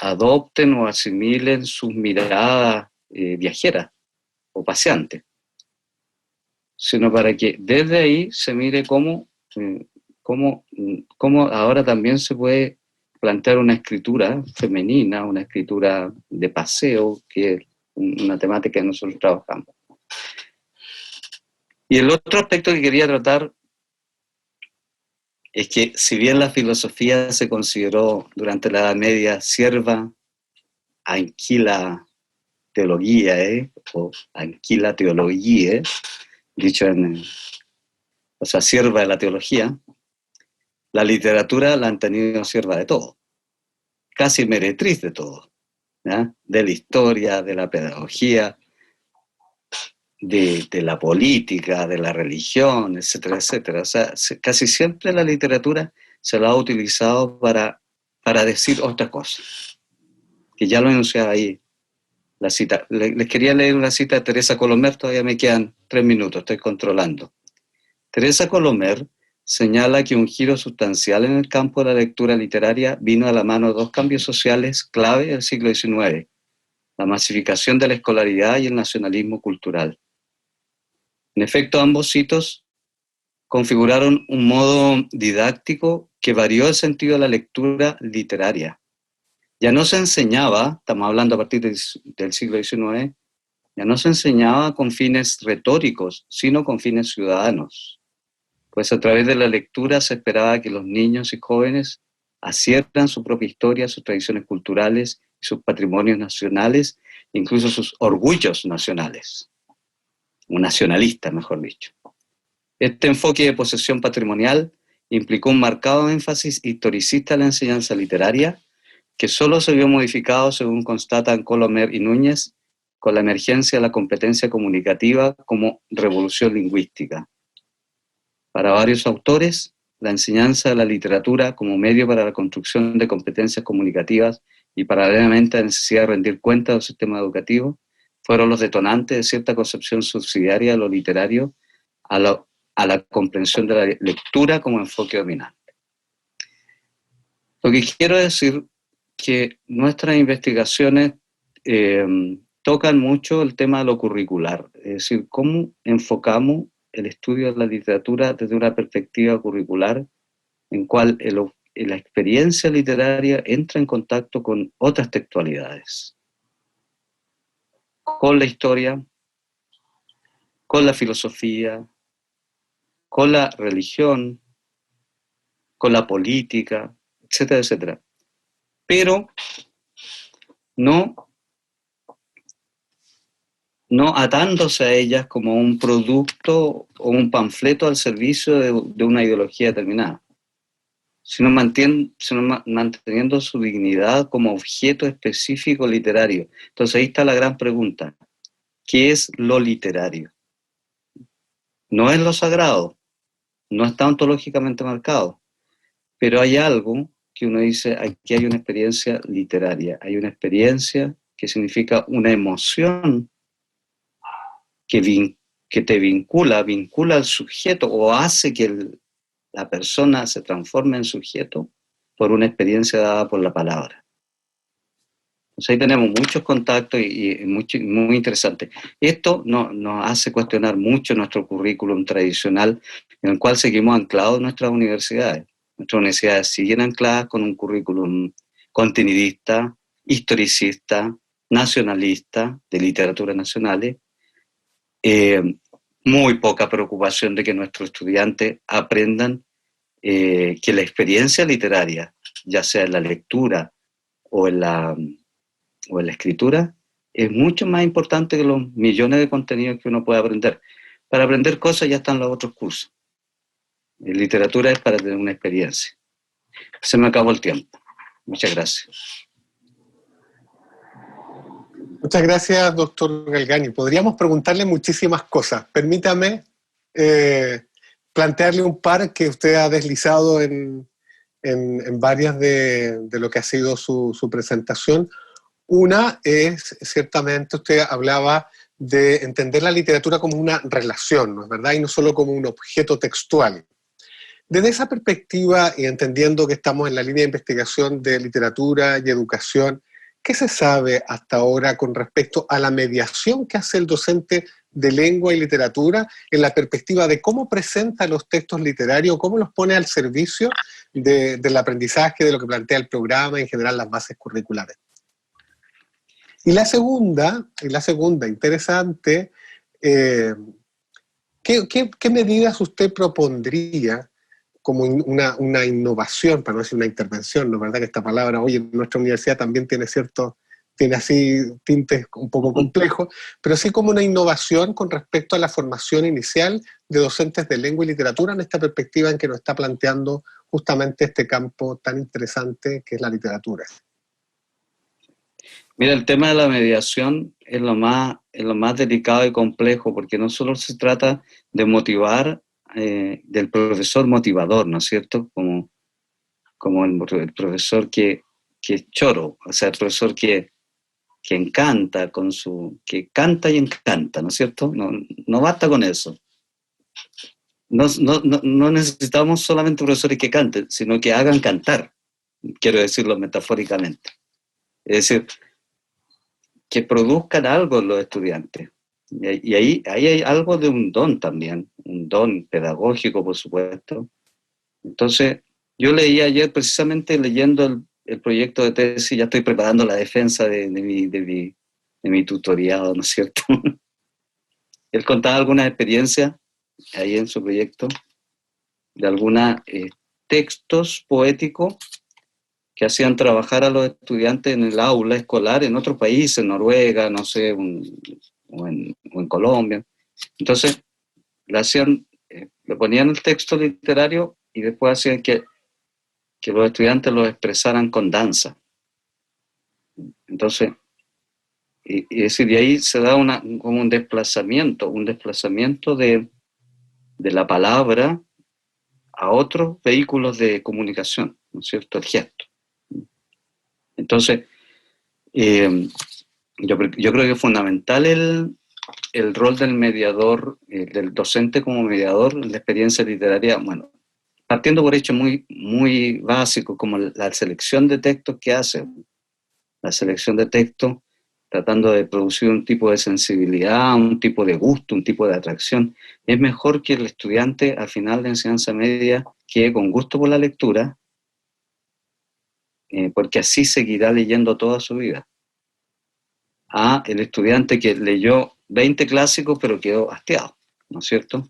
[SPEAKER 5] adopten o asimilen sus miradas viajeras o paseantes, sino para que desde ahí se mire cómo ahora también se puede plantear una escritura femenina, una escritura de paseo, que es una temática que nosotros trabajamos. Y el otro aspecto que quería tratar es que, si bien la filosofía se consideró durante la Edad Media sierva anquila teología, o anquila teología, dicho sierva de la teología, la literatura la han tenido sierva de todo, casi meretriz de todo, ¿ya? De la historia, de la pedagogía, de la política, de la religión, etcétera, etcétera. O sea, casi siempre la literatura se la ha utilizado para decir otra cosa, que ya lo enunciaba ahí la cita. Les quería leer una cita de Teresa Colomer, todavía me quedan 3 minutos, estoy controlando. Teresa Colomer señala que un giro sustancial en el campo de la lectura literaria vino a la mano de 2 cambios sociales clave del siglo XIX, la masificación de la escolaridad y el nacionalismo cultural. En efecto, ambos hitos configuraron un modo didáctico que varió el sentido de la lectura literaria. Ya no se enseñaba, estamos hablando a partir del siglo XIX, ya no se enseñaba con fines retóricos, sino con fines ciudadanos. Pues a través de la lectura se esperaba que los niños y jóvenes asiertan su propia historia, sus tradiciones culturales, sus patrimonios nacionales, incluso sus orgullos nacionales. Un nacionalista, mejor dicho. Este enfoque de posesión patrimonial implicó un marcado énfasis historicista en la enseñanza literaria, que solo se vio modificado, según constatan Colomer y Núñez, con la emergencia de la competencia comunicativa como revolución lingüística. Para varios autores, la enseñanza de la literatura como medio para la construcción de competencias comunicativas y paralelamente la necesidad de rendir cuenta del sistema educativo fueron los detonantes de cierta concepción subsidiaria de lo literario a la comprensión de la lectura como enfoque dominante. Lo que quiero decir que nuestras investigaciones tocan mucho el tema de lo curricular, es decir, cómo enfocamos el estudio de la literatura desde una perspectiva curricular en cual la experiencia literaria entra en contacto con otras textualidades, con la historia, con la filosofía, con la religión, con la política, etcétera, etcétera. Pero no atándose a ellas como un producto o un panfleto al servicio de una ideología determinada, sino manteniendo su dignidad como objeto específico literario. Entonces ahí está la gran pregunta: ¿qué es lo literario? No es lo sagrado, no está ontológicamente marcado, pero hay algo que uno dice: aquí hay una experiencia literaria, hay una experiencia que significa una emoción que te vincula al sujeto o hace que la persona se transforme en sujeto por una experiencia dada por la palabra. Entonces ahí tenemos muchos contactos y muy interesante. Esto nos hace cuestionar mucho nuestro currículum tradicional, en el cual seguimos anclados en nuestras universidades. Nuestras universidades siguen ancladas con un currículum continuidista, historicista, nacionalista, de literaturas nacionales. Muy poca preocupación de que nuestros estudiantes aprendan que la experiencia literaria, ya sea en la lectura o en la escritura, es mucho más importante que los millones de contenidos que uno puede aprender. Para aprender cosas ya están los otros cursos. En literatura es para tener una experiencia. Se me acabó el tiempo. Muchas gracias.
[SPEAKER 1] Muchas gracias, doctor Galgani. Podríamos preguntarle muchísimas cosas. Permítame plantearle un par que usted ha deslizado en varias de lo que ha sido su presentación. Una es, ciertamente, usted hablaba de entender la literatura como una relación, ¿no es verdad? Y no solo como un objeto textual. Desde esa perspectiva, y entendiendo que estamos en la línea de investigación de literatura y educación, ¿qué se sabe hasta ahora con respecto a la mediación que hace el docente de lengua y literatura en la perspectiva de cómo presenta los textos literarios, cómo los pone al servicio del aprendizaje, de lo que plantea el programa, en general las bases curriculares? Y la segunda interesante, ¿qué medidas usted propondría como una innovación, para no decir una intervención? ¿No es verdad que esta palabra hoy en nuestra universidad también tiene así tintes un poco complejos, pero sí como una innovación con respecto a la formación inicial de docentes de lengua y literatura en esta perspectiva en que nos está planteando justamente este campo tan interesante que es la literatura?
[SPEAKER 5] Mira, el tema de la mediación es lo más delicado y complejo, porque no solo se trata de motivar, del profesor motivador, ¿no es cierto? Como el profesor que es choro, o sea, el profesor que encanta que canta y encanta, ¿no es cierto? No basta con eso. No necesitamos solamente profesores que canten, sino que hagan cantar, quiero decirlo metafóricamente. Es decir, que produzcan algo los estudiantes. Y ahí hay algo de un don también, un don pedagógico, por supuesto. Entonces, yo leí ayer, precisamente leyendo el proyecto de tesis, ya estoy preparando la defensa de mi tutoriado, ¿no es cierto? Él contaba algunas experiencias ahí en su proyecto, de algunos textos poéticos que hacían trabajar a los estudiantes en el aula escolar en otros países, en Noruega, no sé, o en Colombia. Entonces, le ponían el texto literario y después hacían que los estudiantes lo expresaran con danza. Entonces, y es decir, de ahí se da como un desplazamiento de la palabra a otros vehículos de comunicación, ¿no es cierto? El gesto. Entonces, yo creo que es fundamental el rol del mediador, del docente como mediador en la experiencia literaria, bueno, partiendo por hechos muy, muy básicos, como la selección de textos que hace, la selección de textos, tratando de producir un tipo de sensibilidad, un tipo de gusto, un tipo de atracción. Es mejor que el estudiante al final de enseñanza media quede con gusto por la lectura, porque así seguirá leyendo toda su vida. A el estudiante que leyó 20 clásicos pero quedó hastiado, ¿no es cierto?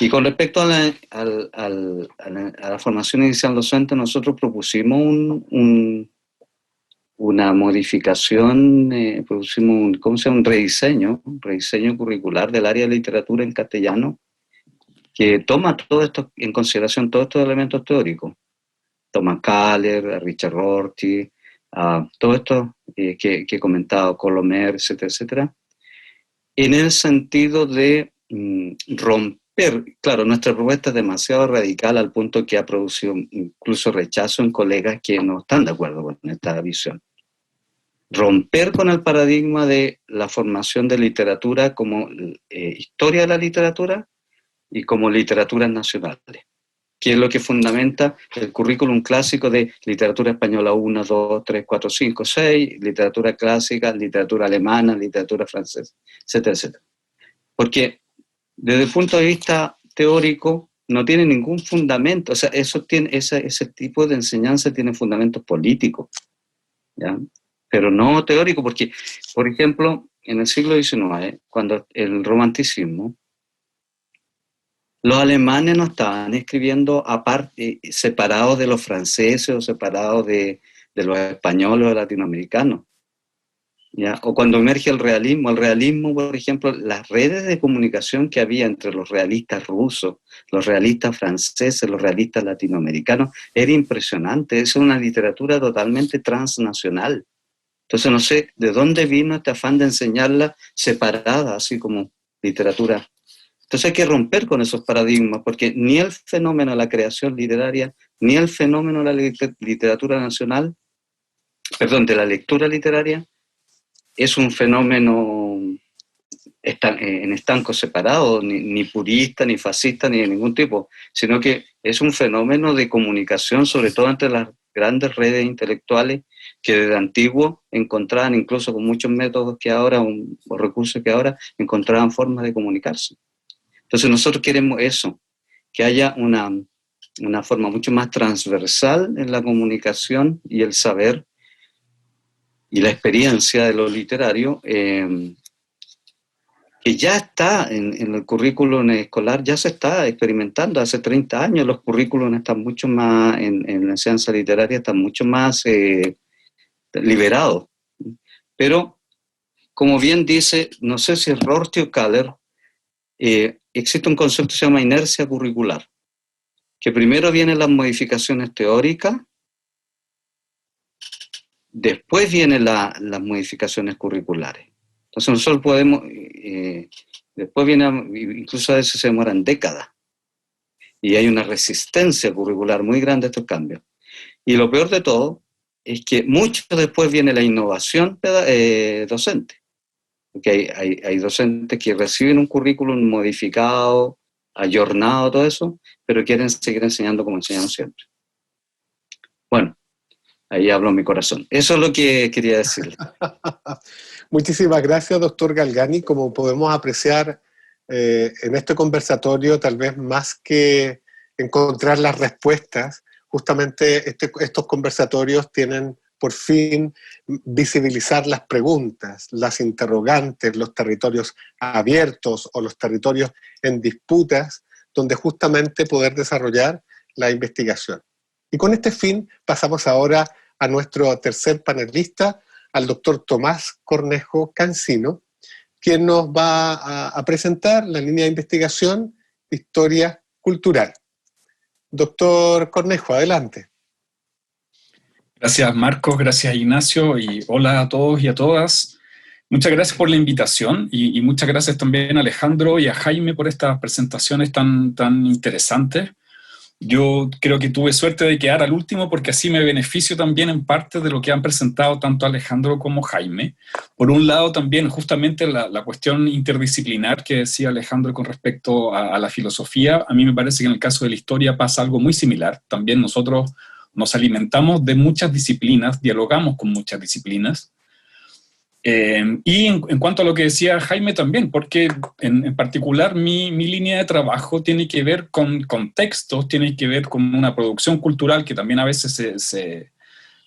[SPEAKER 5] Y con respecto a la formación inicial docente, nosotros propusimos una modificación, propusimos un rediseño curricular del área de literatura en castellano, que toma todo esto en consideración, todos estos elementos teóricos. Toma Kahler, a Richard Rorty, a todo esto que he comentado, Colomer, etcétera, etcétera, en el sentido de romper. Claro, nuestra propuesta es demasiado radical al punto que ha producido incluso rechazo en colegas que no están de acuerdo con esta visión. Romper con el paradigma de la formación de literatura como historia de la literatura y como literaturas nacionales, que es lo que fundamenta el currículum clásico de literatura española 1, 2, 3, 4, 5, 6, literatura clásica, literatura alemana, literatura francesa, etcétera, etcétera. Porque desde el punto de vista teórico no tiene ningún fundamento, o sea, ese tipo de enseñanza tiene fundamentos políticos, ¿ya? Pero no teórico, porque, por ejemplo, en el siglo XIX, cuando el romanticismo, los alemanes no estaban escribiendo aparte, separados de los franceses o separados de los españoles o latinoamericanos, ¿ya? O cuando emerge el realismo, por ejemplo, las redes de comunicación que había entre los realistas rusos, los realistas franceses, los realistas latinoamericanos, era impresionante. Es una literatura totalmente transnacional, Entonces no sé de dónde vino este afán de enseñarla separada, así como literatura. Entonces hay que romper con esos paradigmas, porque ni el fenómeno de la creación literaria, ni el fenómeno de la literatura nacional, perdón, de la lectura literaria, es un fenómeno en estancos separados, ni purista, ni fascista, ni de ningún tipo, sino que es un fenómeno de comunicación, sobre todo entre las grandes redes intelectuales que desde antiguo encontraban, incluso con muchos métodos que ahora, o recursos que ahora, encontraban formas de comunicarse. Entonces nosotros queremos eso, que haya una forma mucho más transversal en la comunicación y el saber y la experiencia de lo literario, que ya está en el currículum escolar, ya se está experimentando. Hace 30 años los currículums están mucho más, en la enseñanza literaria, están mucho más liberados. Pero, como bien dice, no sé si es Rorty o Kaller, existe un concepto que se llama inercia curricular, que primero vienen las modificaciones teóricas, después vienen las modificaciones curriculares. Entonces nosotros podemos, después viene, incluso a veces se demoran décadas, y hay una resistencia curricular muy grande a estos cambios. Y lo peor de todo es que mucho después viene la innovación docente, porque hay docentes que reciben un currículum modificado, ayornado, todo eso, pero quieren seguir enseñando como enseñamos siempre. Bueno, ahí hablo mi corazón. Eso es lo que quería decirle.
[SPEAKER 1] Muchísimas gracias, doctor Galgani. Como podemos apreciar en este conversatorio, tal vez más que encontrar las respuestas, justamente estos conversatorios tienen por fin visibilizar las preguntas, las interrogantes, los territorios abiertos o los territorios en disputas, donde justamente poder desarrollar la investigación. Y con este fin pasamos ahora a nuestro tercer panelista, al doctor Tomás Cornejo Cancino, quien nos va a presentar la línea de investigación Historia Cultural. Doctor Cornejo, adelante.
[SPEAKER 6] Gracias, Marcos, gracias, Ignacio, y hola a todos y a todas. Muchas gracias por la invitación y muchas gracias también a Alejandro y a Jaime por estas presentaciones tan interesantes. Yo creo que tuve suerte de quedar al último porque así me beneficio también en parte de lo que han presentado tanto Alejandro como Jaime. Por un lado también justamente la cuestión interdisciplinar que decía Alejandro con respecto a la filosofía. A mí me parece que en el caso de la historia pasa algo muy similar. También nosotros nos alimentamos de muchas disciplinas, dialogamos con muchas disciplinas. Y en cuanto a lo que decía Jaime también, porque en particular mi línea de trabajo tiene que ver con contextos, tiene que ver con una producción cultural que también a veces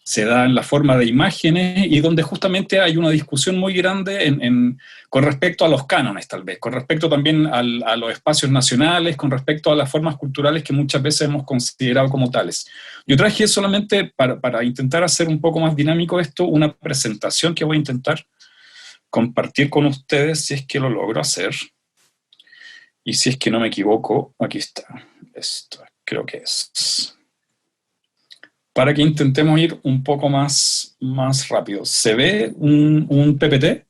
[SPEAKER 6] se da en la forma de imágenes y donde justamente hay una discusión muy grande con respecto a los cánones tal vez, con respecto también a los espacios nacionales, con respecto a las formas culturales que muchas veces hemos considerado como tales. Yo traje solamente para intentar hacer un poco más dinámico esto, una presentación que voy a intentar compartir con ustedes si es que lo logro hacer. Y si es que no me equivoco, aquí está. Esto creo que es. Para que intentemos ir un poco más rápido. ¿Se ve un PPT?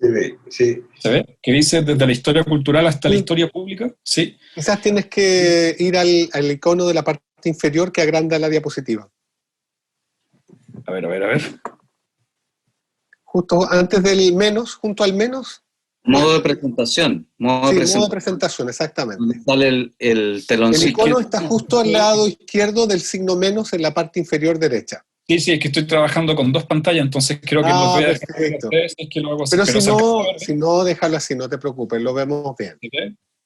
[SPEAKER 4] Se ve, sí.
[SPEAKER 6] ¿Se ve? Que dice desde la historia cultural hasta la historia pública. Sí.
[SPEAKER 1] Quizás tienes que ir al icono de la parte inferior que agranda la diapositiva.
[SPEAKER 6] A ver.
[SPEAKER 1] Justo antes del menos, junto al menos.
[SPEAKER 5] Modo de presentación.
[SPEAKER 1] Modo de presentación, exactamente.
[SPEAKER 5] Sale el teloncito.
[SPEAKER 1] El icono está justo al lado izquierdo del signo menos en la parte inferior derecha.
[SPEAKER 6] Sí, es que estoy trabajando con dos pantallas, entonces creo que los voy a dejar
[SPEAKER 1] perfecto.
[SPEAKER 6] a ustedes, es que lo hago así.
[SPEAKER 1] Pero si no, déjalo así, no te preocupes, lo vemos bien.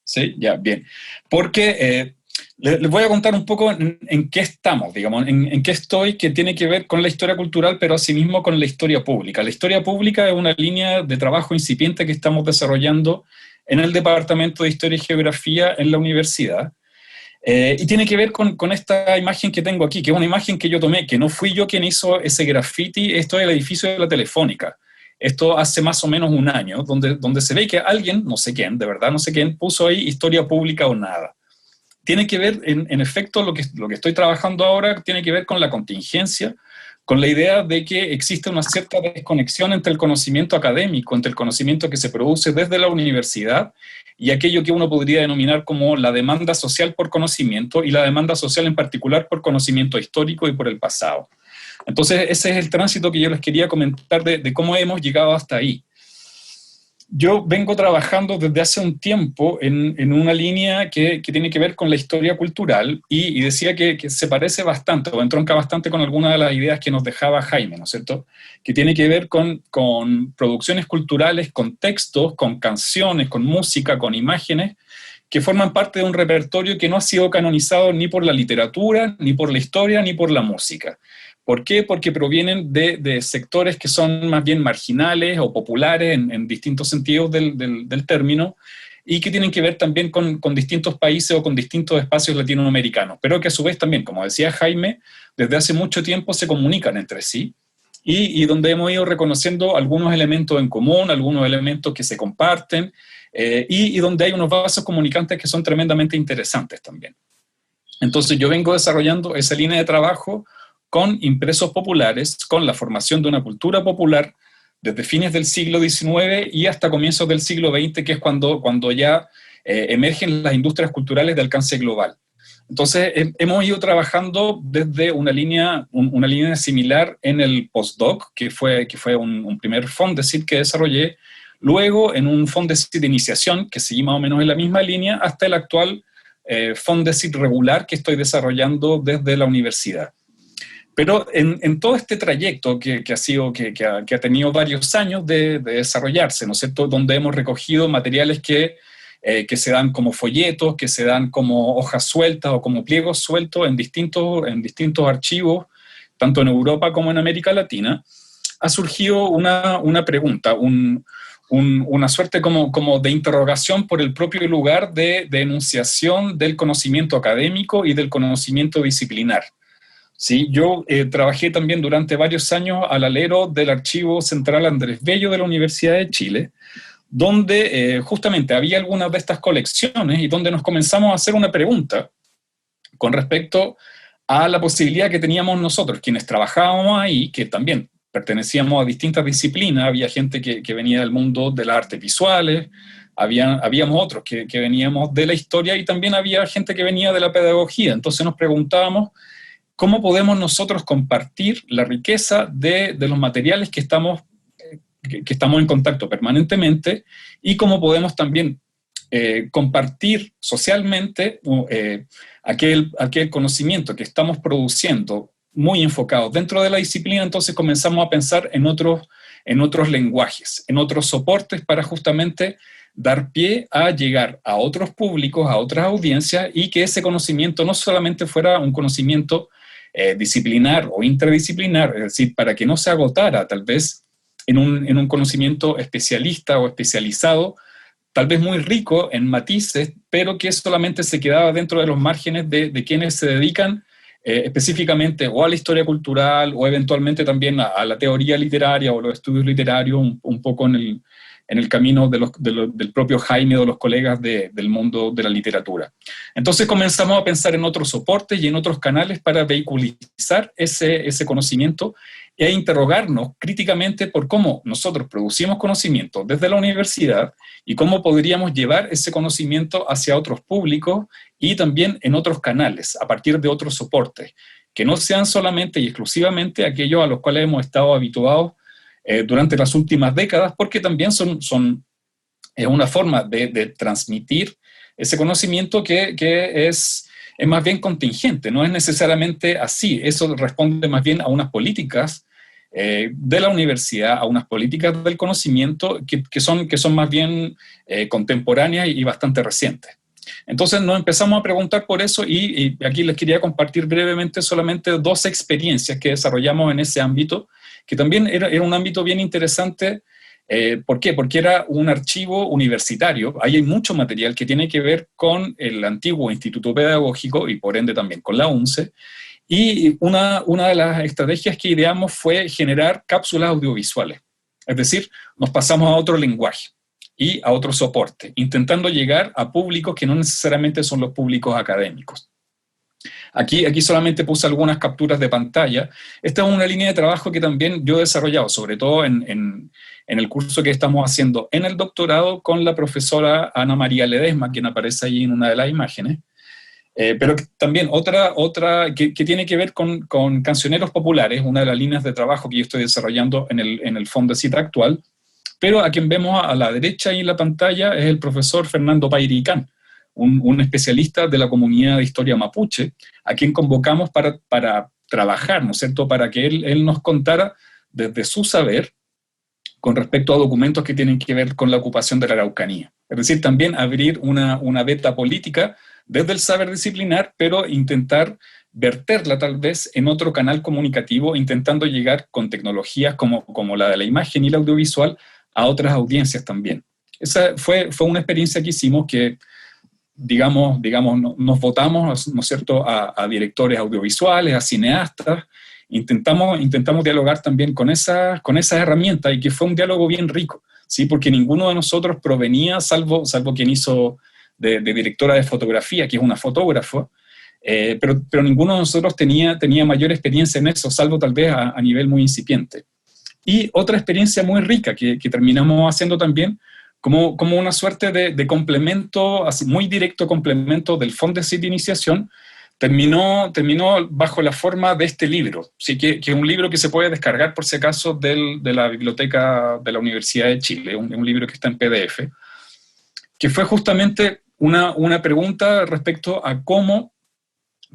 [SPEAKER 6] Sí, ya, bien. Porque les voy a contar un poco en qué estamos, digamos, en qué estoy, que tiene que ver con la historia cultural, pero asimismo con la historia pública. La historia pública es una línea de trabajo incipiente que estamos desarrollando en el Departamento de Historia y Geografía en la universidad. Y tiene que ver con esta imagen que tengo aquí, que es una imagen que yo tomé, que no fui yo quien hizo ese graffiti. Esto es el edificio de la Telefónica. Esto hace más o menos un año, donde se ve que alguien, no sé quién, de verdad no sé quién, puso ahí historia pública o nada. Tiene que ver, en efecto, lo que estoy trabajando ahora tiene que ver con la contingencia, con la idea de que existe una cierta desconexión entre el conocimiento académico, entre el conocimiento que se produce desde la universidad y aquello que uno podría denominar como la demanda social por conocimiento, y la demanda social en particular por conocimiento histórico y por el pasado. Entonces, ese es el tránsito que yo les quería comentar de cómo hemos llegado hasta ahí. Yo vengo trabajando desde hace un tiempo en una línea que tiene que ver con la historia cultural, y decía que se parece bastante, o entronca bastante con algunas de las ideas que nos dejaba Jaime, ¿no es cierto? Que tiene que ver con producciones culturales, con textos, con canciones, con música, con imágenes, que forman parte de un repertorio que no ha sido canonizado ni por la literatura, ni por la historia, ni por la música. ¿Por qué? Porque provienen de sectores que son más bien marginales o populares en distintos sentidos del término, y que tienen que ver también con distintos países o con distintos espacios latinoamericanos, pero que a su vez también, como decía Jaime, desde hace mucho tiempo se comunican entre sí, y donde hemos ido reconociendo algunos elementos en común, algunos elementos que se comparten, y donde hay unos vasos comunicantes que son tremendamente interesantes también. Entonces yo vengo desarrollando esa línea de trabajo con impresos populares, con la formación de una cultura popular desde fines del siglo XIX y hasta comienzos del siglo XX, que es cuando ya emergen las industrias culturales de alcance global. Entonces, hemos ido trabajando desde una línea similar en el postdoc, que fue un primer Fondesit que desarrollé, luego en un Fondesit de iniciación, que seguí más o menos en la misma línea, hasta el actual Fondesit regular que estoy desarrollando desde la universidad. Pero en todo este trayecto que ha tenido varios años de desarrollarse, ¿no es cierto?, donde hemos recogido materiales que se dan como folletos, que se dan como hojas sueltas o como pliegos sueltos en distintos archivos, tanto en Europa como en América Latina, ha surgido una pregunta, una suerte como de interrogación por el propio lugar de enunciación del conocimiento académico y del conocimiento disciplinar. Sí, yo trabajé también durante varios años al alero del Archivo Central Andrés Bello de la Universidad de Chile, donde justamente había algunas de estas colecciones y donde nos comenzamos a hacer una pregunta con respecto a la posibilidad que teníamos nosotros, quienes trabajábamos ahí, que también pertenecíamos a distintas disciplinas. Había gente que venía del mundo de las artes visuales, habíamos otros que veníamos de la historia, y también había gente que venía de la pedagogía. Entonces nos preguntábamos cómo podemos nosotros compartir la riqueza de los materiales que estamos en contacto permanentemente, y cómo podemos también compartir socialmente aquel conocimiento que estamos produciendo muy enfocado dentro de la disciplina. Entonces comenzamos a pensar en otros lenguajes, en otros soportes, para justamente dar pie a llegar a otros públicos, a otras audiencias, y que ese conocimiento no solamente fuera un conocimiento disciplinar o interdisciplinar, es decir, para que no se agotara tal vez en un conocimiento especialista o especializado, tal vez muy rico en matices, pero que solamente se quedaba dentro de los márgenes de quienes se dedican específicamente o a la historia cultural, o eventualmente también a la teoría literaria o los estudios literarios, un poco en el camino del propio Jaime o de los colegas del mundo de la literatura. Entonces comenzamos a pensar en otros soportes y en otros canales para vehiculizar ese conocimiento, e interrogarnos críticamente por cómo nosotros producimos conocimiento desde la universidad y cómo podríamos llevar ese conocimiento hacia otros públicos y también en otros canales, a partir de otros soportes, que no sean solamente y exclusivamente aquellos a los cuales hemos estado habituados durante las últimas décadas, porque también son una forma de transmitir ese conocimiento que es más bien contingente, no es necesariamente así. Eso responde más bien a unas políticas de la universidad, a unas políticas del conocimiento que son más bien contemporáneas y bastante recientes. Entonces nos empezamos a preguntar por eso, y aquí les quería compartir brevemente solamente 2 experiencias que desarrollamos en ese ámbito, que también era un ámbito bien interesante. ¿Por qué? Porque era un archivo universitario. Ahí hay mucho material que tiene que ver con el antiguo Instituto Pedagógico y por ende también con la UNCE. Y una de las estrategias que ideamos fue generar cápsulas audiovisuales. Es decir, nos pasamos a otro lenguaje y a otro soporte, intentando llegar a públicos que no necesariamente son los públicos académicos. Aquí solamente puse algunas capturas de pantalla. Esta es una línea de trabajo que también yo he desarrollado, sobre todo en el curso que estamos haciendo en el doctorado con la profesora Ana María Ledesma, quien aparece ahí en una de las imágenes. Pero también otra que tiene que ver con cancioneros populares, una de las líneas de trabajo que yo estoy desarrollando en el Fondesit actual, pero a quien vemos a la derecha ahí en la pantalla es el profesor Fernando Pairicán, un especialista de la comunidad de historia mapuche, a quien convocamos para trabajar, ¿no es cierto?, para que él nos contara desde su saber con respecto a documentos que tienen que ver con la ocupación de la Araucanía. Es decir, también abrir una beta política desde el saber disciplinar, pero intentar verterla tal vez en otro canal comunicativo, intentando llegar con tecnologías como la de la imagen y la audiovisual a otras audiencias también. Esa fue una experiencia que hicimos que, digamos nos votamos, ¿no es cierto?, a directores audiovisuales, a cineastas. Intentamos dialogar también con esas herramientas, y que fue un diálogo bien rico, ¿sí? Porque ninguno de nosotros provenía, salvo quien hizo de directora de fotografía, que es una fotógrafa, pero ninguno de nosotros tenía mayor experiencia en eso, salvo tal vez a nivel muy incipiente. Y otra experiencia muy rica que terminamos haciendo también, como una suerte de complemento, así muy directo complemento del Fondesit de Iniciación, terminó bajo la forma de este libro, ¿sí? Que es un libro que se puede descargar por si acaso de la biblioteca de la Universidad de Chile, un libro que está en PDF, que fue justamente una pregunta respecto a cómo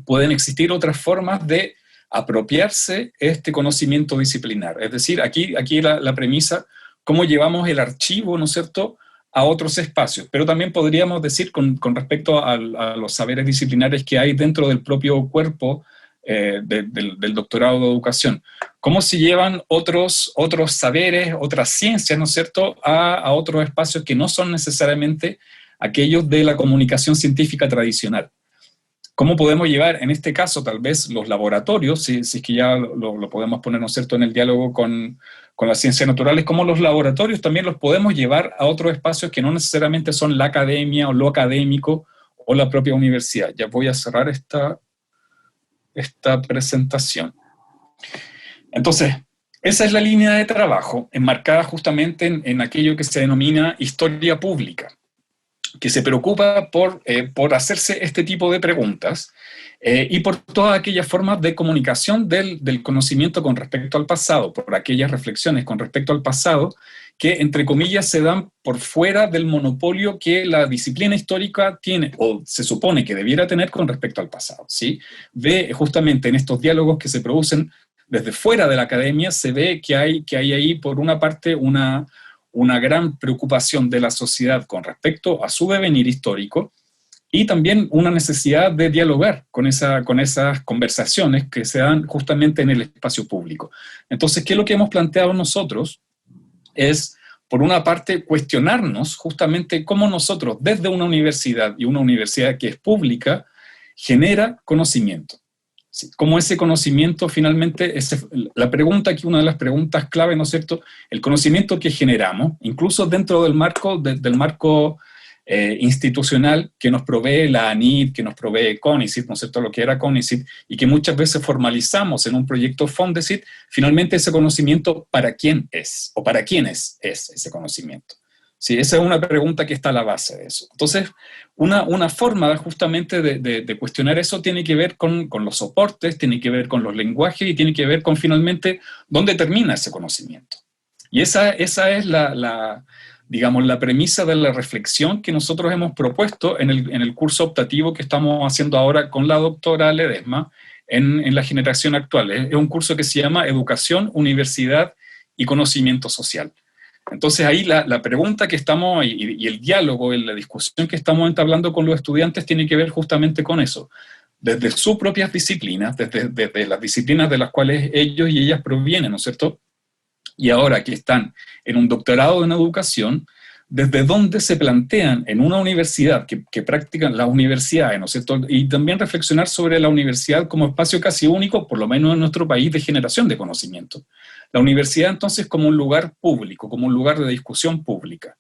[SPEAKER 6] pueden existir otras formas de apropiarse este conocimiento disciplinar. Es decir, aquí la premisa, cómo llevamos el archivo, ¿no es cierto?, a otros espacios, pero también podríamos decir con respecto a los saberes disciplinares que hay dentro del propio cuerpo del doctorado de educación. ¿Cómo se llevan otros saberes, otras ciencias, ¿no es cierto?, a otros espacios que no son necesariamente aquellos de la comunicación científica tradicional? ¿Cómo podemos llevar, en este caso, tal vez los laboratorios, si es que ya lo podemos poner, ¿no es cierto?, en el diálogo con las ciencias naturales, cómo los laboratorios también los podemos llevar a otros espacios que no necesariamente son la academia o lo académico o la propia universidad? Ya voy a cerrar esta presentación. Entonces, esa es la línea de trabajo enmarcada justamente en aquello que se denomina historia pública, que se preocupa por hacerse este tipo de preguntas y por todas aquellas formas de comunicación del conocimiento con respecto al pasado, por aquellas reflexiones con respecto al pasado que, entre comillas, se dan por fuera del monopolio que la disciplina histórica tiene, o se supone que debiera tener con respecto al pasado, ¿sí? Ve justamente en estos diálogos que se producen desde fuera de la academia, se ve que hay ahí, por una parte, una gran preocupación de la sociedad con respecto a su devenir histórico, y también una necesidad de dialogar con esas conversaciones que se dan justamente en el espacio público. Entonces, ¿qué es lo que hemos planteado nosotros? Es, por una parte, cuestionarnos justamente cómo nosotros, desde una universidad, y una universidad que es pública, genera conocimiento. Sí, cómo ese conocimiento finalmente, la pregunta aquí, una de las preguntas clave, ¿no es cierto?, el conocimiento que generamos, incluso dentro del marco institucional que nos provee la ANID, que nos provee CONICYT, ¿no es cierto?, lo que era CONICYT, y que muchas veces formalizamos en un proyecto Fondesit, finalmente ese conocimiento, ¿para quién es? ¿O para quiénes es ese conocimiento? Sí, esa es una pregunta que está a la base de eso. Entonces, una forma justamente de cuestionar eso tiene que ver con los soportes, tiene que ver con los lenguajes, y tiene que ver con, finalmente, dónde termina ese conocimiento. Y esa es digamos, la premisa de la reflexión que nosotros hemos propuesto en el curso optativo que estamos haciendo ahora con la doctora Ledesma en la generación actual. Es un curso que se llama Educación, Universidad y Conocimiento Social. Entonces ahí la pregunta que estamos, y el diálogo, la discusión que estamos entablando con los estudiantes tiene que ver justamente con eso. Desde sus propias disciplinas, desde las disciplinas de las cuales ellos y ellas provienen, ¿no es cierto?, y ahora que están en un doctorado en educación, desde donde se plantean en una universidad, que practican las universidades, ¿no es cierto?, y también reflexionar sobre la universidad como espacio casi único, por lo menos en nuestro país, de generación de conocimiento. La universidad entonces como un lugar público, como un lugar de discusión pública.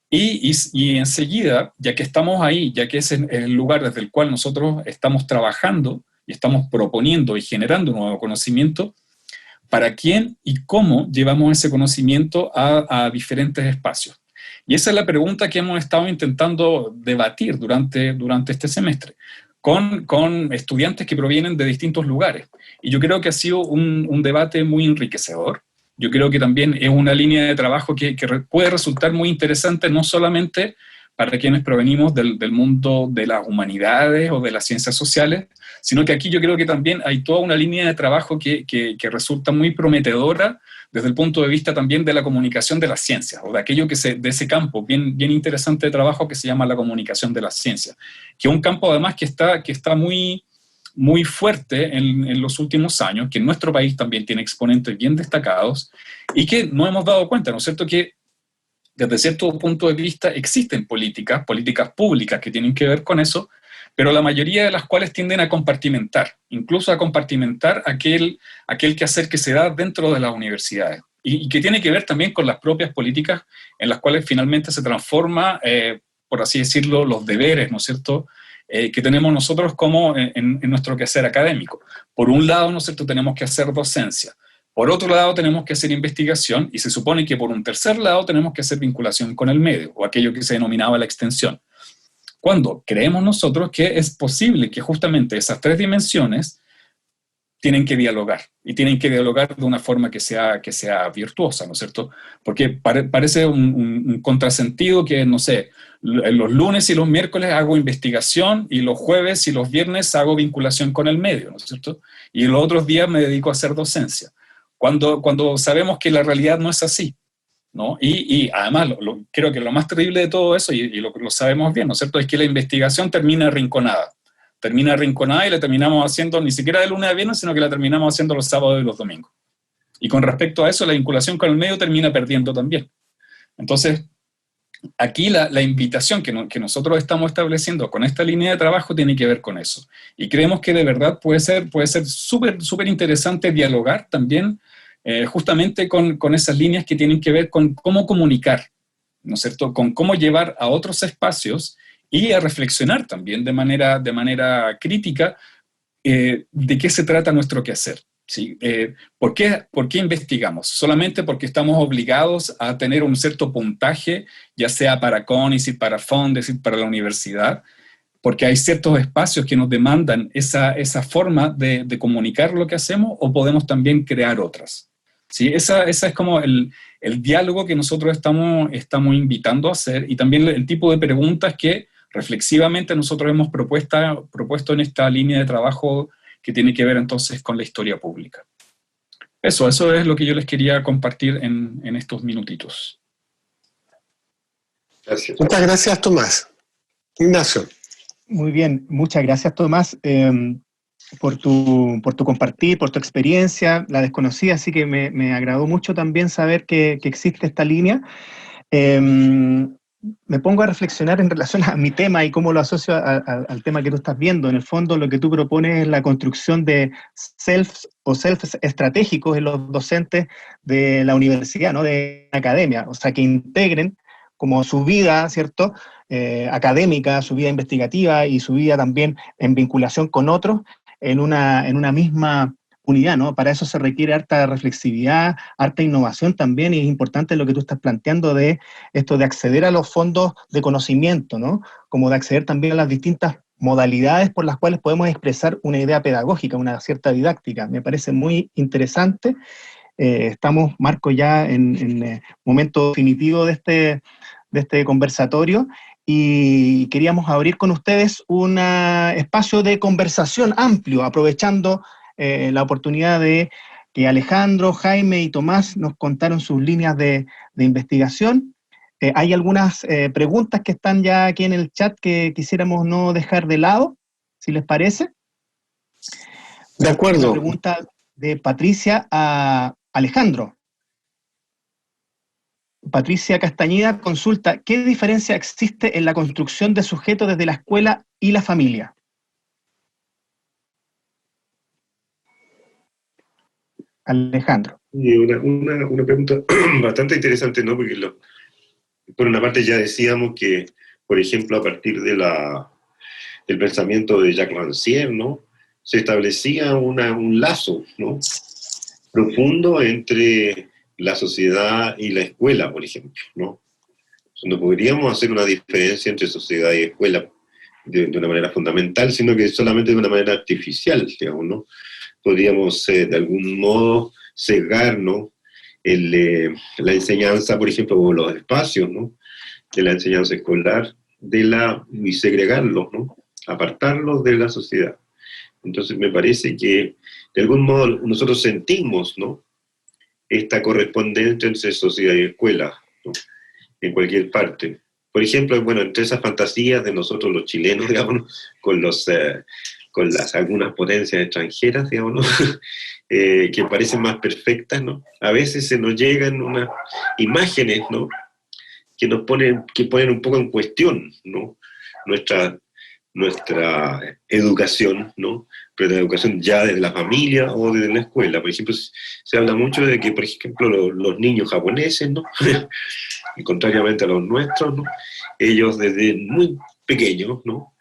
[SPEAKER 6] Y enseguida, ya que estamos ahí, ya que es el lugar desde el cual nosotros estamos trabajando y estamos proponiendo y generando un nuevo conocimiento, ¿para quién y cómo llevamos ese conocimiento a diferentes espacios? Y esa es la pregunta que hemos estado intentando debatir durante este semestre, con estudiantes que provienen de distintos lugares. Y yo creo que ha sido un debate muy enriquecedor. Yo creo que también es una línea de trabajo que puede resultar muy interesante, no solamente para quienes provenimos del mundo de las humanidades o de las ciencias sociales, sino que aquí yo creo que también hay toda una línea de trabajo que resulta muy prometedora desde el punto de vista también de la comunicación de las ciencias, o de aquello de ese campo bien interesante de trabajo que se llama la comunicación de las ciencias, que es un campo además que está muy fuerte en los últimos años, que en nuestro país también tiene exponentes bien destacados, y que no hemos dado cuenta, ¿no es cierto?, que desde cierto punto de vista existen políticas públicas que tienen que ver con eso, pero la mayoría de las cuales tienden a compartimentar, incluso a compartimentar aquel quehacer que se da dentro de las universidades, y que tiene que ver también con las propias políticas en las cuales finalmente se transforma, por así decirlo, los deberes, ¿no es cierto?, que tenemos nosotros como en nuestro quehacer académico. Por un lado, ¿no es cierto?, tenemos que hacer docencia. Por otro lado, tenemos que hacer investigación, y se supone que por un tercer lado tenemos que hacer vinculación con el medio, o aquello que se denominaba la extensión. Cuando creemos nosotros que es posible que justamente esas tres dimensiones tienen que dialogar, y tienen que dialogar de una forma que sea virtuosa, ¿no es cierto? Porque parece un contrasentido que, no sé, los lunes y los miércoles hago investigación, y los jueves y los viernes hago vinculación con el medio, ¿no es cierto? Y los otros días me dedico a hacer docencia. Cuando sabemos que la realidad no es así, ¿no? Y además, creo que lo más terrible de todo eso, y lo sabemos bien, ¿no es cierto?, es que la investigación termina arrinconada y la terminamos haciendo ni siquiera de lunes a viernes, sino que la terminamos haciendo los sábados y los domingos. Y con respecto a eso, la vinculación con el medio termina perdiendo también. Entonces, aquí la invitación que nosotros estamos estableciendo con esta línea de trabajo tiene que ver con eso. Y creemos que de verdad puede ser súper interesante dialogar también justamente con esas líneas que tienen que ver con cómo comunicar, ¿no es cierto?, con cómo llevar a otros espacios y a reflexionar también de manera crítica de qué se trata nuestro quehacer. ¿Sí? ¿Por qué investigamos? ¿Solamente porque estamos obligados a tener un cierto puntaje, ya sea para CONICET, para FONDESIT, para la universidad? Porque hay ciertos espacios que nos demandan esa forma de comunicar lo que hacemos, o podemos también crear otras. ¿Sí? Esa es como el diálogo que nosotros estamos invitando a hacer, y también el tipo de preguntas que reflexivamente nosotros hemos propuesto en esta línea de trabajo que tiene que ver entonces con la historia pública. Eso es lo que yo les quería compartir en estos minutitos.
[SPEAKER 4] Gracias.
[SPEAKER 1] Muchas gracias, Tomás. Ignacio.
[SPEAKER 2] Muy bien, muchas gracias, Tomás, por tu compartir, por tu experiencia. La desconocía, así que me agradó mucho también saber que existe esta línea. Me pongo a reflexionar en relación a mi tema y cómo lo asocio al tema que tú estás viendo. En el fondo, lo que tú propones es la construcción de self estratégicos en los docentes de la universidad, ¿no?, de la academia, o sea, que integren como su vida, ¿cierto?, académica, su vida investigativa y su vida también en vinculación con otros en una misma unidad, ¿no? Para eso se requiere harta reflexividad, harta innovación también, y es importante lo que tú estás planteando de esto de acceder a los fondos de conocimiento, ¿no? Como de acceder también a las distintas modalidades por las cuales podemos expresar una idea pedagógica, una cierta didáctica. Me parece muy interesante. Estamos, Marco, ya en momento definitivo de este conversatorio, y queríamos abrir con ustedes un espacio de conversación amplio, aprovechando la oportunidad de que Alejandro, Jaime y Tomás nos contaron sus líneas de investigación. Hay algunas preguntas que están ya aquí en el chat que quisiéramos no dejar de lado, si les parece.
[SPEAKER 1] De acuerdo.
[SPEAKER 2] Una pregunta de Patricia a Alejandro. Patricia Castañeda consulta: ¿qué diferencia existe en la construcción de sujetos desde la escuela y la familia? Alejandro.
[SPEAKER 4] Y una pregunta bastante interesante, ¿no? Porque por una parte ya decíamos que, por ejemplo, a partir del pensamiento de Jacques Rancière, ¿no?, se establecía un lazo, ¿no?, profundo entre la sociedad y la escuela, por ejemplo, ¿no? No podríamos hacer una diferencia entre sociedad y escuela de una manera fundamental, sino que solamente de una manera artificial, digamos, ¿no? Podríamos de algún modo sesgar, ¿no?, la enseñanza, por ejemplo, o los espacios, ¿no?, de la enseñanza escolar, y segregarlos, ¿no?, apartarlos de la sociedad. Entonces me parece que de algún modo nosotros sentimos, ¿no?, esta correspondencia entre sociedad y escuela, ¿no?, en cualquier parte. Por ejemplo, bueno, entre esas fantasías de nosotros los chilenos, digamos, con algunas potencias extranjeras, digamos, ¿no?, que parecen más perfectas, ¿no?, a veces se nos llegan unas imágenes, ¿no?, que ponen un poco en cuestión, ¿no?, nuestra educación, ¿no?, pero la educación ya desde la familia o desde la escuela. Por ejemplo, se habla mucho de que, por ejemplo, los niños japoneses, ¿no?, y contrariamente a los nuestros, ¿no?, ellos desde muy pequeños, ¿no?,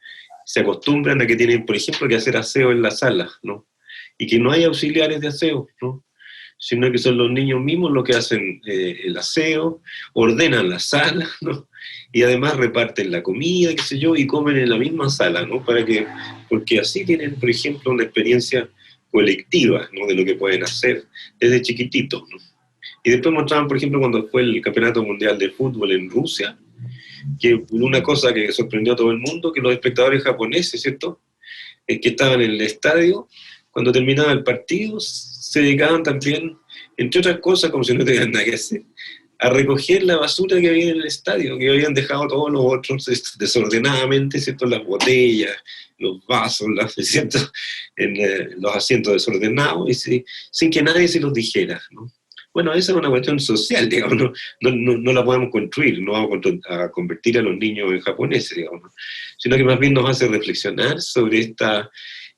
[SPEAKER 4] se acostumbran a que tienen, por ejemplo, que hacer aseo en la sala, ¿no?, y que no hay auxiliares de aseo, ¿no?, sino que son los niños mismos los que hacen el aseo, ordenan la sala, ¿no?, y además reparten la comida, qué sé yo, y comen en la misma sala, ¿no?, porque así tienen, por ejemplo, una experiencia colectiva, ¿no?, de lo que pueden hacer desde chiquititos, ¿no? Y después mostraban, por ejemplo, cuando fue el Campeonato Mundial de Fútbol en Rusia, que una cosa que sorprendió a todo el mundo, que los espectadores japoneses, ¿cierto?, que estaban en el estadio, cuando terminaba el partido, se dedicaban también, entre otras cosas, como si no tuvieran nada que hacer, a recoger la basura que había en el estadio, que habían dejado todos los otros desordenadamente, ¿cierto?, las botellas, los vasos, ¿cierto?, en los asientos desordenados, sin que nadie se los dijera, ¿no? Bueno, esa es una cuestión social, digamos, no la podemos construir, no vamos a convertir a los niños en japoneses, digamos, ¿no?, sino que más bien nos hace reflexionar sobre esta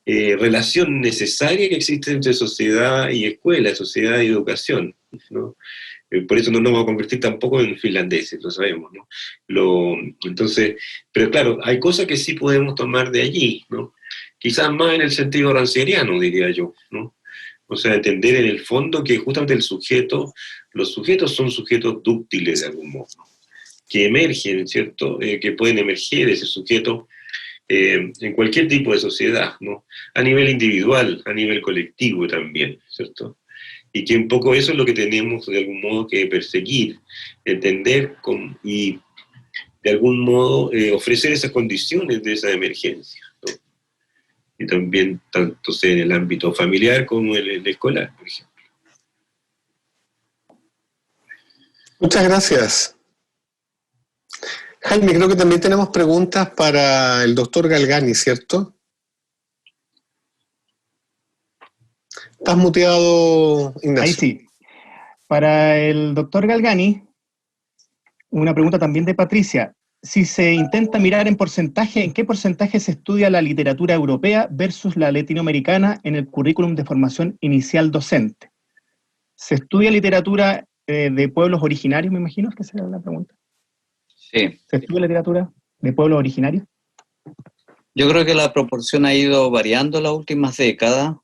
[SPEAKER 4] relación necesaria que existe entre sociedad y escuela, sociedad y educación, ¿no? Por eso no nos vamos a convertir tampoco en finlandeses, lo sabemos, ¿no? Entonces, pero claro, hay cosas que sí podemos tomar de allí, ¿no? Quizás más en el sentido rancieriano, diría yo, ¿no? O sea, entender en el fondo que justamente los sujetos son sujetos dúctiles de algún modo, ¿no?, que emergen, ¿cierto?, que pueden emerger ese sujeto en cualquier tipo de sociedad, ¿no?, a nivel individual, a nivel colectivo también, ¿cierto?, y que un poco eso es lo que tenemos de algún modo que perseguir, entender y de algún modo ofrecer esas condiciones de esa emergencia, ¿no?, y también tanto sea en el ámbito familiar como en el escolar, por ejemplo.
[SPEAKER 1] Muchas gracias. Jaime, creo que también tenemos preguntas para el doctor Galgani, ¿cierto? Estás muteado, Ignacio.
[SPEAKER 2] Ahí sí. Para el doctor Galgani, una pregunta también de Patricia. Si se intenta mirar en porcentaje, ¿en qué porcentaje se estudia la literatura europea versus la latinoamericana en el currículum de formación inicial docente? ¿Se estudia literatura de pueblos originarios, me imagino? ¿Que será la pregunta?
[SPEAKER 5] Sí.
[SPEAKER 2] ¿Se estudia literatura de pueblos originarios?
[SPEAKER 5] Yo creo que la proporción ha ido variando en las últimas décadas.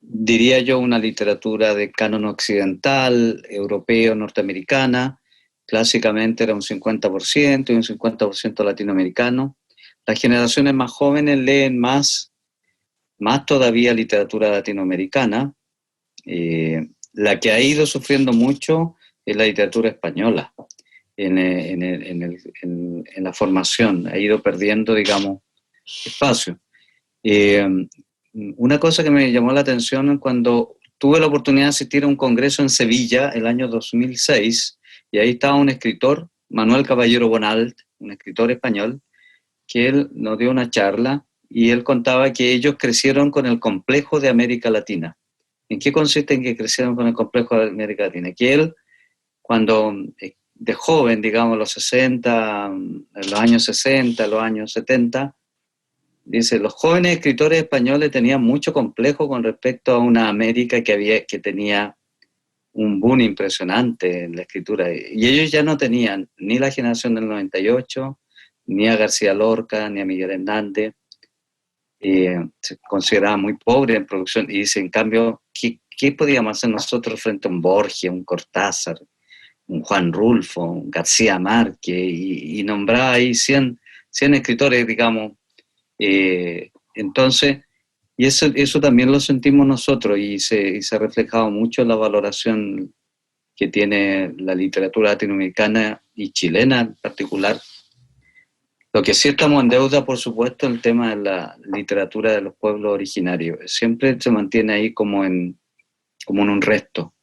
[SPEAKER 5] Diría yo una literatura de canon occidental, europeo, norteamericana. Clásicamente era un 50% y un 50% latinoamericano. Las generaciones más jóvenes leen más todavía literatura latinoamericana. La que ha ido sufriendo mucho es la literatura española en la formación. Ha ido perdiendo, digamos, espacio. Una cosa que me llamó la atención cuando tuve la oportunidad de asistir a un congreso en Sevilla el año 2006, y ahí estaba un escritor, Manuel Caballero Bonald, un escritor español, que él nos dio una charla y él contaba que ellos crecieron con el complejo de América Latina. ¿En qué consiste en que crecieron con el complejo de América Latina? Que él, cuando de joven, digamos, los 60, los años 60, los años 70, dice, los jóvenes escritores españoles tenían mucho complejo con respecto a una América que tenía un boom impresionante en la escritura. Y ellos ya no tenían ni la generación del 98, ni a García Lorca, ni a Miguel Hernández. se consideraba muy pobre en producción, y dice, en cambio, ¿qué podíamos hacer nosotros frente a un Borges, un Cortázar, un Juan Rulfo, un García Márquez, y nombraba ahí 100 escritores, digamos? Entonces, y eso también lo sentimos nosotros, y se ha reflejado mucho en la valoración que tiene la literatura latinoamericana y chilena en particular. Lo que sí estamos en deuda, por supuesto, el tema de la literatura de los pueblos originarios. Siempre se mantiene ahí como en un resto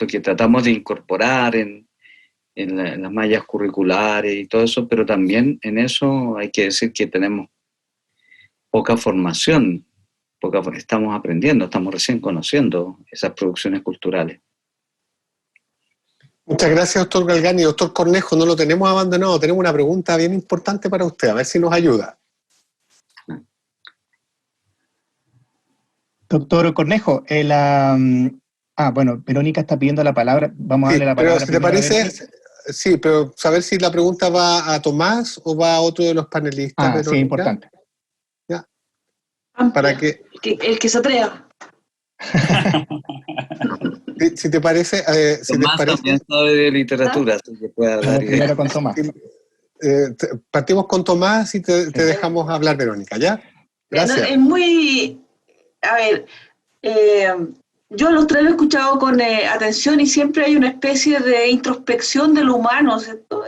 [SPEAKER 5] que tratamos de incorporar en las mallas curriculares y todo eso, pero también en eso hay que decir que tenemos poca formación, estamos aprendiendo, estamos recién conociendo esas producciones culturales.
[SPEAKER 1] Muchas gracias, doctor Galgani. Doctor Cornejo, no lo tenemos abandonado, tenemos una pregunta bien importante para usted, a ver si nos ayuda.
[SPEAKER 2] Doctor Cornejo, bueno, Verónica está pidiendo la palabra, vamos a darle la palabra.
[SPEAKER 1] Pero si te parece, sí, pero saber si la pregunta va a Tomás o va a otro de los panelistas. Verónica.
[SPEAKER 2] Sí, importante.
[SPEAKER 1] Ya.
[SPEAKER 7] Amplia.
[SPEAKER 1] Para que
[SPEAKER 7] El que se atreva.
[SPEAKER 1] si te parece,
[SPEAKER 5] Tomás también sabe de literatura, así que puede hablar.
[SPEAKER 2] Primero con Tomás.
[SPEAKER 1] Partimos con Tomás y te dejamos hablar, Verónica, ¿ya? Gracias.
[SPEAKER 7] Es muy... A ver, yo los tres lo he escuchado con atención y siempre hay una especie de introspección de lo humano, ¿cierto?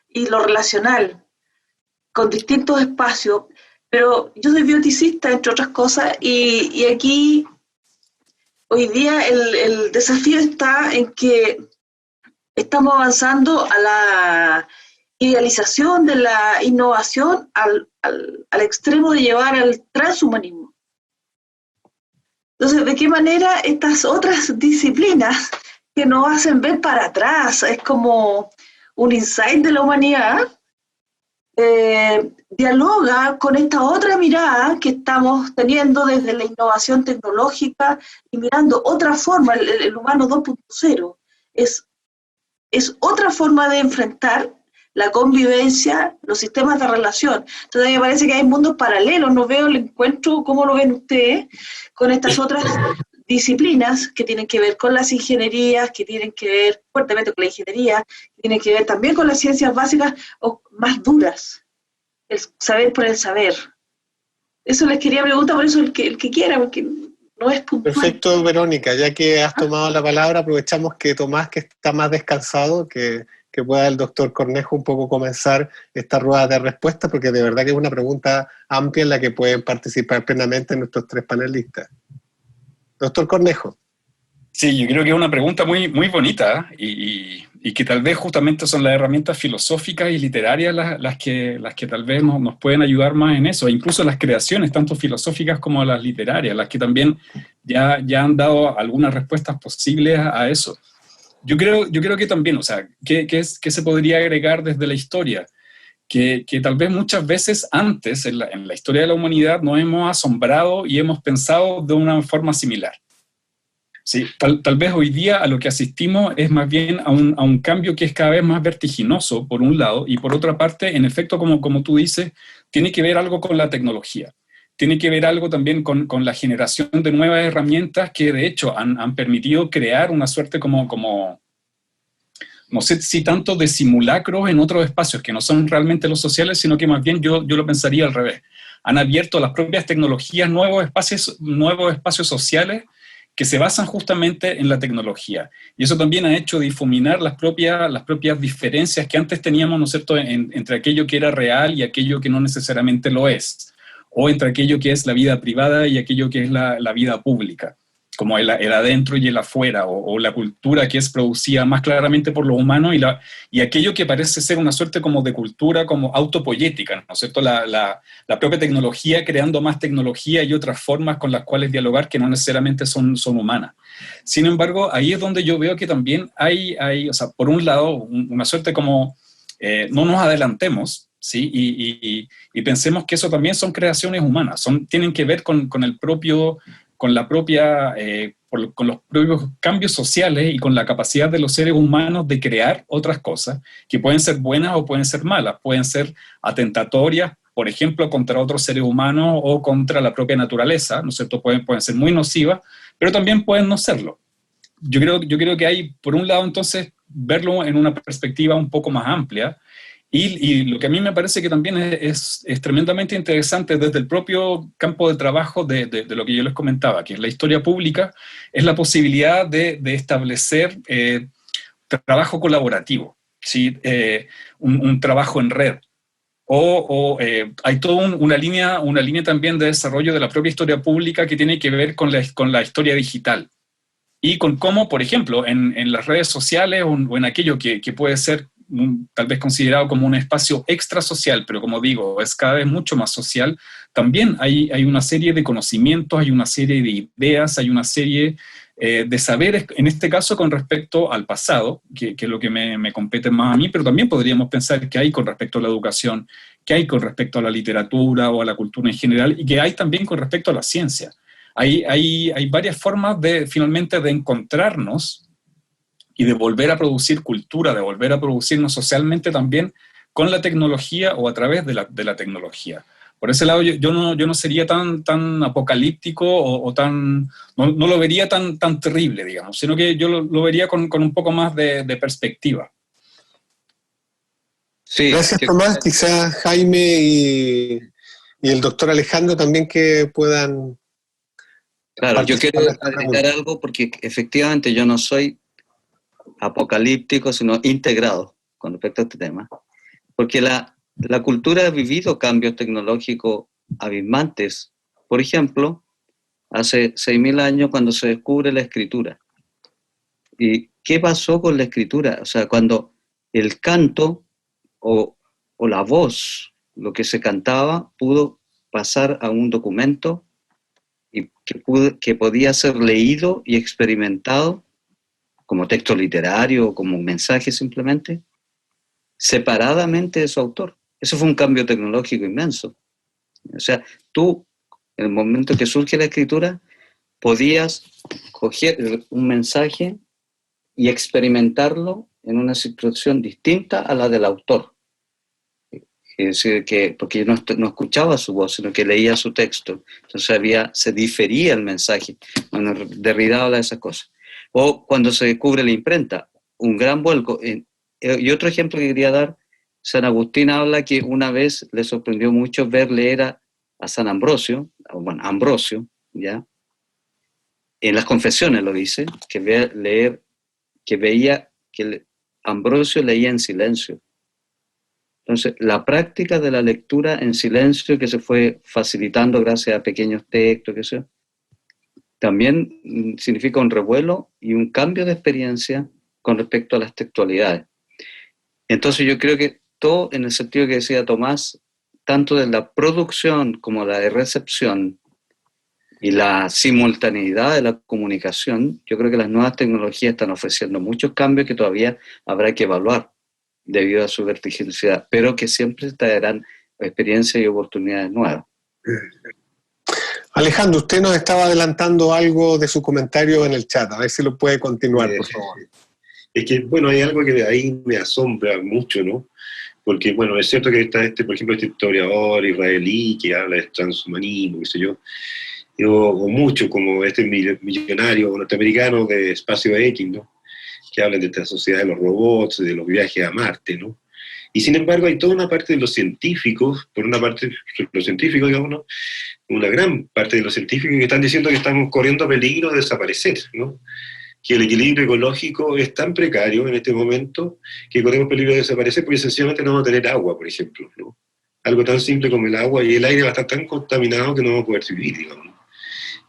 [SPEAKER 7] Y lo relacional, con distintos espacios. Pero yo soy bioticista, entre otras cosas, y aquí hoy día el desafío está en que estamos avanzando a la idealización de la innovación al extremo de llevar al transhumanismo. Entonces, ¿de qué manera estas otras disciplinas que nos hacen ver para atrás, es como un insight de la humanidad, dialoga con esta otra mirada que estamos teniendo desde la innovación tecnológica y mirando otra forma, el humano 2.0? Es otra forma de enfrentar la convivencia, los sistemas de relación. Entonces, a mí me parece que hay mundos paralelos, no veo el encuentro, ¿cómo lo ven ustedes?, con estas otras disciplinas que tienen que ver con las ingenierías, que tienen que ver fuertemente con la ingeniería, que tienen que ver también con las ciencias básicas o más duras, el saber por el saber. Eso les quería preguntar, por eso el que quiera, porque no es puntual.
[SPEAKER 1] Perfecto, Verónica, ya que has tomado la palabra, aprovechamos que Tomás, que está más descansado, que pueda el doctor Cornejo un poco comenzar esta rueda de respuesta, porque de verdad que es una pregunta amplia en la que pueden participar plenamente nuestros tres panelistas. Doctor Cornejo.
[SPEAKER 6] Sí, yo creo que es una pregunta muy, muy bonita y que tal vez justamente son las herramientas filosóficas y literarias las que tal vez nos pueden ayudar más en eso, e incluso las creaciones, tanto filosóficas como las literarias, las que también ya han dado algunas respuestas posibles a eso. Yo creo que también, o sea, ¿qué se podría agregar desde la historia? Que tal vez muchas veces antes, en la historia de la humanidad, nos hemos asombrado y hemos pensado de una forma similar. Sí, tal vez hoy día a lo que asistimos es más bien a un cambio que es cada vez más vertiginoso, por un lado, y por otra parte, en efecto, como tú dices, tiene que ver algo con la tecnología. Tiene que ver algo también con la generación de nuevas herramientas que de hecho han permitido crear una suerte como no sé si tanto de simulacros en otros espacios que no son realmente los sociales, sino que más bien yo lo pensaría al revés. Han abierto las propias tecnologías nuevos espacios sociales que se basan justamente en la tecnología. Y eso también ha hecho difuminar las propias diferencias que antes teníamos, ¿no es cierto?, entre aquello que era real y aquello que no necesariamente lo es, o entre aquello que es la vida privada y aquello que es la vida pública, como el adentro y el afuera, o la cultura que es producida más claramente por los humanos y aquello que parece ser una suerte como de cultura como autopoyética, ¿no es cierto?, la propia tecnología creando más tecnología y otras formas con las cuales dialogar que no necesariamente son humanas. Sin embargo, ahí es donde yo veo que también hay o sea, por un lado, una suerte como no nos adelantemos, ¿sí? Y pensemos que eso también son creaciones humanas, tienen que ver con los propios cambios sociales y con la capacidad de los seres humanos de crear otras cosas que pueden ser buenas o pueden ser malas, pueden ser atentatorias por ejemplo, contra otros seres humanos o contra la propia naturaleza, ¿no es cierto? Pueden ser muy nocivas, pero también pueden no serlo. Yo creo que hay, por un lado, entonces, verlo en una perspectiva un poco más amplia, y lo que a mí me parece que también es tremendamente interesante desde el propio campo de trabajo de lo que yo les comentaba, que en la historia pública es la posibilidad de establecer trabajo colaborativo, ¿sí? Un trabajo en red. Hay toda una línea también de desarrollo de la propia historia pública que tiene que ver con la historia digital. Y con cómo, por ejemplo, en las redes sociales o en aquello que puede ser tal vez considerado como un espacio extrasocial, pero como digo, es cada vez mucho más social, también hay una serie de conocimientos, hay una serie de ideas, hay una serie de saberes, en este caso con respecto al pasado, que es lo que me compete más a mí, pero también podríamos pensar que hay con respecto a la educación, que hay con respecto a la literatura o a la cultura en general, y que hay también con respecto a la ciencia. Hay varias formas finalmente de encontrarnos y de volver a producir cultura, de volver a producirnos socialmente también con la tecnología o a través de la tecnología. Por ese lado yo no sería tan apocalíptico o tan, no lo vería tan terrible, digamos, sino que yo lo vería con un poco más de perspectiva.
[SPEAKER 1] Sí, gracias, Tomás. Quizás Jaime y el doctor Alejandro también que puedan...
[SPEAKER 5] Claro, yo quiero agregar algo porque efectivamente yo no soy apocalíptico, sino integrado con respecto a este tema. Porque la cultura ha vivido cambios tecnológicos abismantes. Por ejemplo, hace 6.000 años cuando se descubre la escritura. ¿Y qué pasó con la escritura? O sea, cuando el canto o la voz, lo que se cantaba, pudo pasar a un documento y que podía ser leído y experimentado como texto literario, como un mensaje simplemente, separadamente de su autor. Eso fue un cambio tecnológico inmenso. O sea, tú, en el momento que surge la escritura, podías coger un mensaje y experimentarlo en una situación distinta a la del autor. Es decir, porque no escuchaba su voz, sino que leía su texto. Entonces se difería el mensaje. Bueno, Derrida habla de esas cosas. O cuando se descubre la imprenta, un gran vuelco. Y otro ejemplo que quería dar, San Agustín habla que una vez le sorprendió mucho ver leer a San Ambrosio, bueno, Ambrosio, ¿ya? En las confesiones lo dice, que veía que Ambrosio leía en silencio. Entonces, la práctica de la lectura en silencio que se fue facilitando gracias a pequeños textos, qué sé yo, también significa un revuelo y un cambio de experiencia con respecto a las textualidades. Entonces yo creo que todo, en el sentido que decía Tomás, tanto de la producción como la de recepción y la simultaneidad de la comunicación, yo creo que las nuevas tecnologías están ofreciendo muchos cambios que todavía habrá que evaluar debido a su vertiginosidad, pero que siempre traerán experiencias y oportunidades nuevas.
[SPEAKER 1] Alejandro, usted nos estaba adelantando algo de su comentario en el chat, a ver si lo puede continuar, por favor.
[SPEAKER 4] Es que, bueno, hay algo que ahí me asombra mucho, ¿no? Porque, bueno, es cierto que está por ejemplo, este historiador israelí que habla de transhumanismo, qué sé yo, o mucho como este millonario norteamericano de Espacio X, ¿no? Que hablan de esta sociedad de los robots, de los viajes a Marte, ¿no? Y sin embargo hay toda una parte de los científicos, por una parte los científicos, digamos, ¿no? Una gran parte de los científicos que están diciendo que estamos corriendo peligro de desaparecer, ¿no? Que el equilibrio ecológico es tan precario en este momento que corremos peligro de desaparecer porque sencillamente no vamos a tener agua, por ejemplo, ¿no? Algo tan simple como el agua, y el aire va a estar tan contaminado que no vamos a poder vivir, digamos.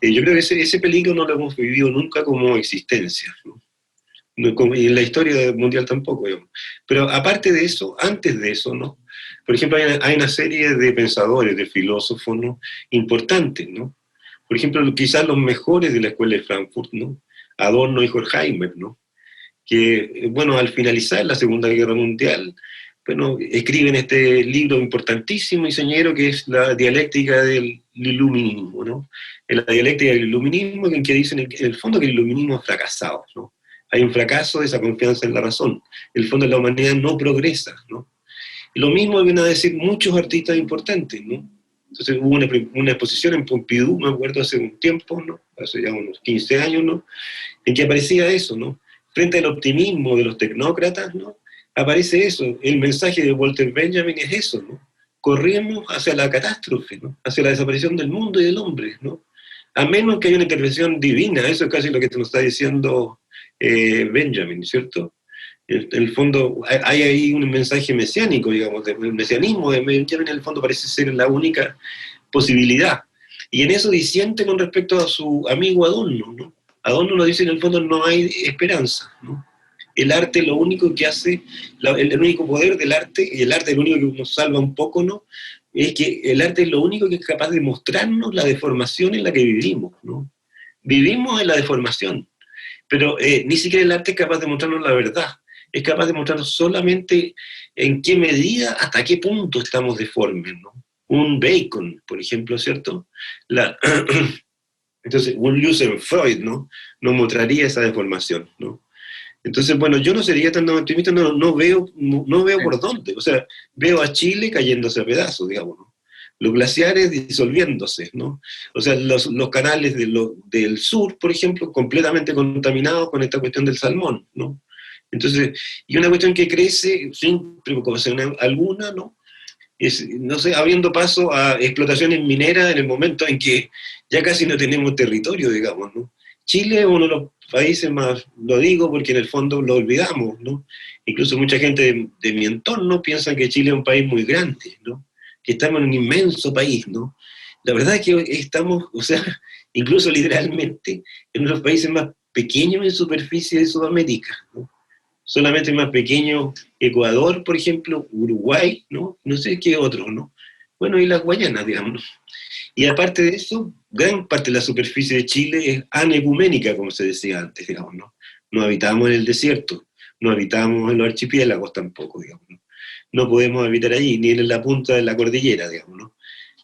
[SPEAKER 4] Yo creo que ese peligro no lo hemos vivido nunca como existencia, ¿no? Y en la historia mundial tampoco, digamos. Pero aparte de eso, antes de eso, ¿no? Por ejemplo, hay una serie de pensadores, de filósofos, ¿no? Importantes, ¿no? Por ejemplo, quizás los mejores de la escuela de Frankfurt, ¿no? Adorno y Horkheimer, ¿no? Que, bueno, al finalizar la Segunda Guerra Mundial, bueno, escriben este libro importantísimo y señero que es la dialéctica del iluminismo, ¿no? En la dialéctica del iluminismo, en que dicen en el fondo que el iluminismo ha fracasado, ¿no? Hay un fracaso de esa confianza en la razón. El fondo de la humanidad no progresa, ¿no? Y lo mismo vienen a decir muchos artistas importantes, ¿no? Entonces hubo una exposición en Pompidou, me acuerdo, hace un tiempo, ¿no? Hace ya unos 15 años, ¿no? En que aparecía eso, ¿no? Frente al optimismo de los tecnócratas, ¿no? Aparece eso. El mensaje de Walter Benjamin es eso, ¿no? Corremos hacia la catástrofe, ¿no? Hacia la desaparición del mundo y del hombre, ¿no? A menos que haya una intervención divina, eso es casi lo que nos está diciendo Benjamin, ¿cierto? En el fondo hay ahí un mensaje mesiánico, digamos, el mesianismo de Benjamin en el fondo parece ser la única posibilidad. Y en eso disiente con respecto a su amigo Adorno, ¿no? Adorno lo dice, en el fondo no hay esperanza, ¿no? El arte lo único que hace, el único poder del arte, y el arte es lo único que nos salva un poco, ¿no? Es que el arte es lo único que es capaz de mostrarnos la deformación en la que vivimos, ¿no? Vivimos en la deformación, pero ni siquiera el arte es capaz de mostrarnos la verdad, es capaz de mostrarnos solamente en qué medida, hasta qué punto estamos deformes, ¿no? Un Bacon, por ejemplo, ¿cierto? Entonces, un Lucian Freud, ¿no? Nos mostraría esa deformación, ¿no? Entonces, bueno, yo no sería tan optimista, no veo por dónde. O sea, veo a Chile cayéndose a pedazos, digamos, ¿no? Los glaciares disolviéndose, ¿no? O sea, los canales del sur, por ejemplo, completamente contaminados con esta cuestión del salmón, ¿no? Entonces, y una cuestión que crece sin preocupación alguna, ¿no? Es, no sé, abriendo paso a explotaciones mineras en el momento en que ya casi no tenemos territorio, digamos, ¿no? Chile es uno de los países más, lo digo porque en el fondo lo olvidamos, ¿no? Incluso mucha gente de mi entorno piensa que Chile es un país muy grande, ¿no? Que estamos en un inmenso país, ¿no? La verdad es que estamos, o sea, incluso literalmente, en uno de los países más pequeños en superficie de Sudamérica, ¿no? Solamente más pequeño Ecuador, por ejemplo, Uruguay, ¿no? No sé qué otro, ¿no? Bueno, y las Guayanas, digamos. Y aparte de eso, gran parte de la superficie de Chile es anecuménica, como se decía antes, digamos, ¿no? No habitamos en el desierto, no habitamos en los archipiélagos tampoco, digamos, ¿no? No podemos habitar allí, ni en la punta de la cordillera, digamos, ¿no?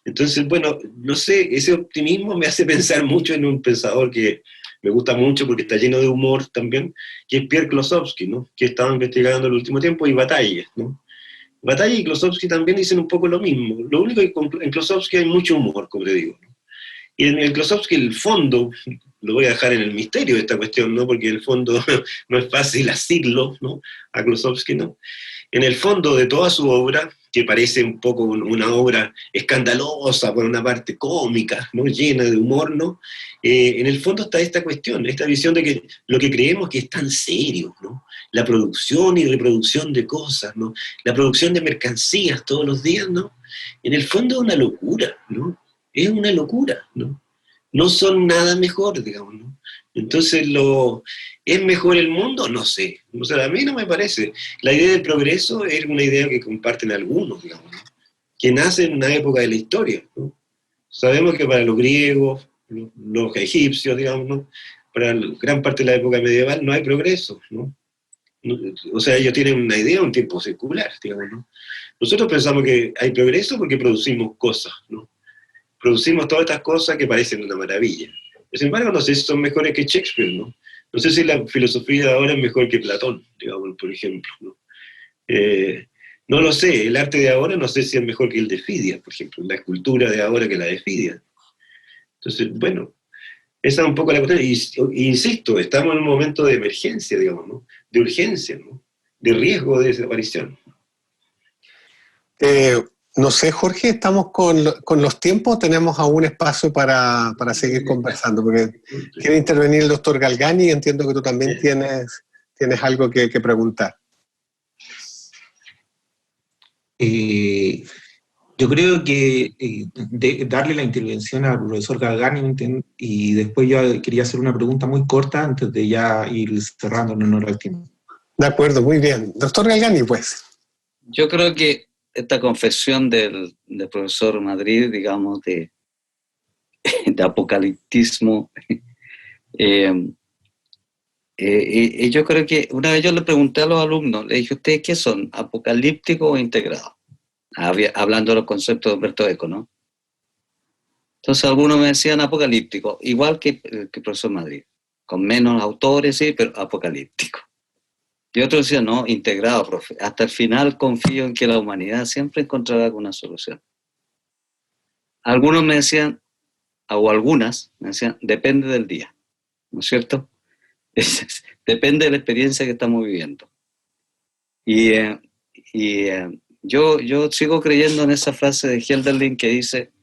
[SPEAKER 4] Entonces, bueno, no sé, ese optimismo me hace pensar mucho en un pensador que me gusta mucho porque está lleno de humor también, que es Pierre Klossowski, ¿no? Que estaba investigando en el último tiempo, y Bataille, ¿no? Bataille y Klossowski también dicen un poco lo mismo. Lo único que en Klossowski hay mucho humor, como te digo, ¿no? Y en el Klossowski el fondo, lo voy a dejar en el misterio de esta cuestión, ¿no? Porque en el fondo no es fácil asirlo, ¿no? A Klossowski, ¿no? En el fondo de toda su obra, que parece un poco una obra escandalosa, por una parte cómica, ¿no? Llena de humor, ¿no? En el fondo está esta cuestión, esta visión de que lo que creemos que es tan serio, ¿no? La producción y reproducción de cosas, ¿no? La producción de mercancías todos los días, ¿no? En el fondo es una locura, ¿no? Es una locura, ¿no? No son nada mejor, digamos, ¿no? Entonces, ¿es mejor el mundo? No sé. O sea, a mí no me parece. La idea del progreso es una idea que comparten algunos, digamos, ¿no? Que nace en una época de la historia, ¿no? Sabemos que para los griegos, los egipcios, digamos, ¿no? Para gran parte de la época medieval no hay progreso, ¿no? O sea, ellos tienen una idea, un tiempo secular, digamos, ¿no? Nosotros pensamos que hay progreso porque producimos cosas, ¿no? Producimos todas estas cosas que parecen una maravilla. Sin embargo, no sé si son mejores que Shakespeare, ¿no? No sé si la filosofía de ahora es mejor que Platón, digamos, por ejemplo, ¿no? No lo sé, el arte de ahora no sé si es mejor que el de Fidias, por ejemplo, la escultura de ahora que la de Fidias. Entonces, bueno, esa es un poco la cuestión. Y insisto, estamos en un momento de emergencia, digamos, ¿no? De urgencia, ¿no? De riesgo de desaparición.
[SPEAKER 1] No sé, Jorge, estamos con los tiempos, tenemos aún espacio para seguir conversando, porque quiere intervenir el doctor Galgani y entiendo que tú también tienes algo que preguntar.
[SPEAKER 3] Yo creo que darle la intervención al profesor Galgani, y después yo quería hacer una pregunta muy corta antes de ya ir cerrando en honor al tiempo.
[SPEAKER 1] De acuerdo, muy bien. Doctor Galgani, pues.
[SPEAKER 5] Yo creo que esta confesión del profesor Madrid, digamos, de apocaliptismo, yo creo que una vez yo le pregunté a los alumnos, le dije, ¿ustedes qué son? ¿Apocalípticos o integrados? Hablando de los conceptos de Humberto Eco, ¿no? Entonces algunos me decían apocalíptico, igual que el profesor Madrid, con menos autores, sí, pero apocalíptico. Y otros decían, no, integrado, profe. Hasta el final confío en que la humanidad siempre encontrará alguna solución. Algunos me decían, o algunas me decían, depende del día, ¿no es cierto? Depende de la experiencia que estamos viviendo. Yo sigo creyendo en esa frase de Hölderlin que dice,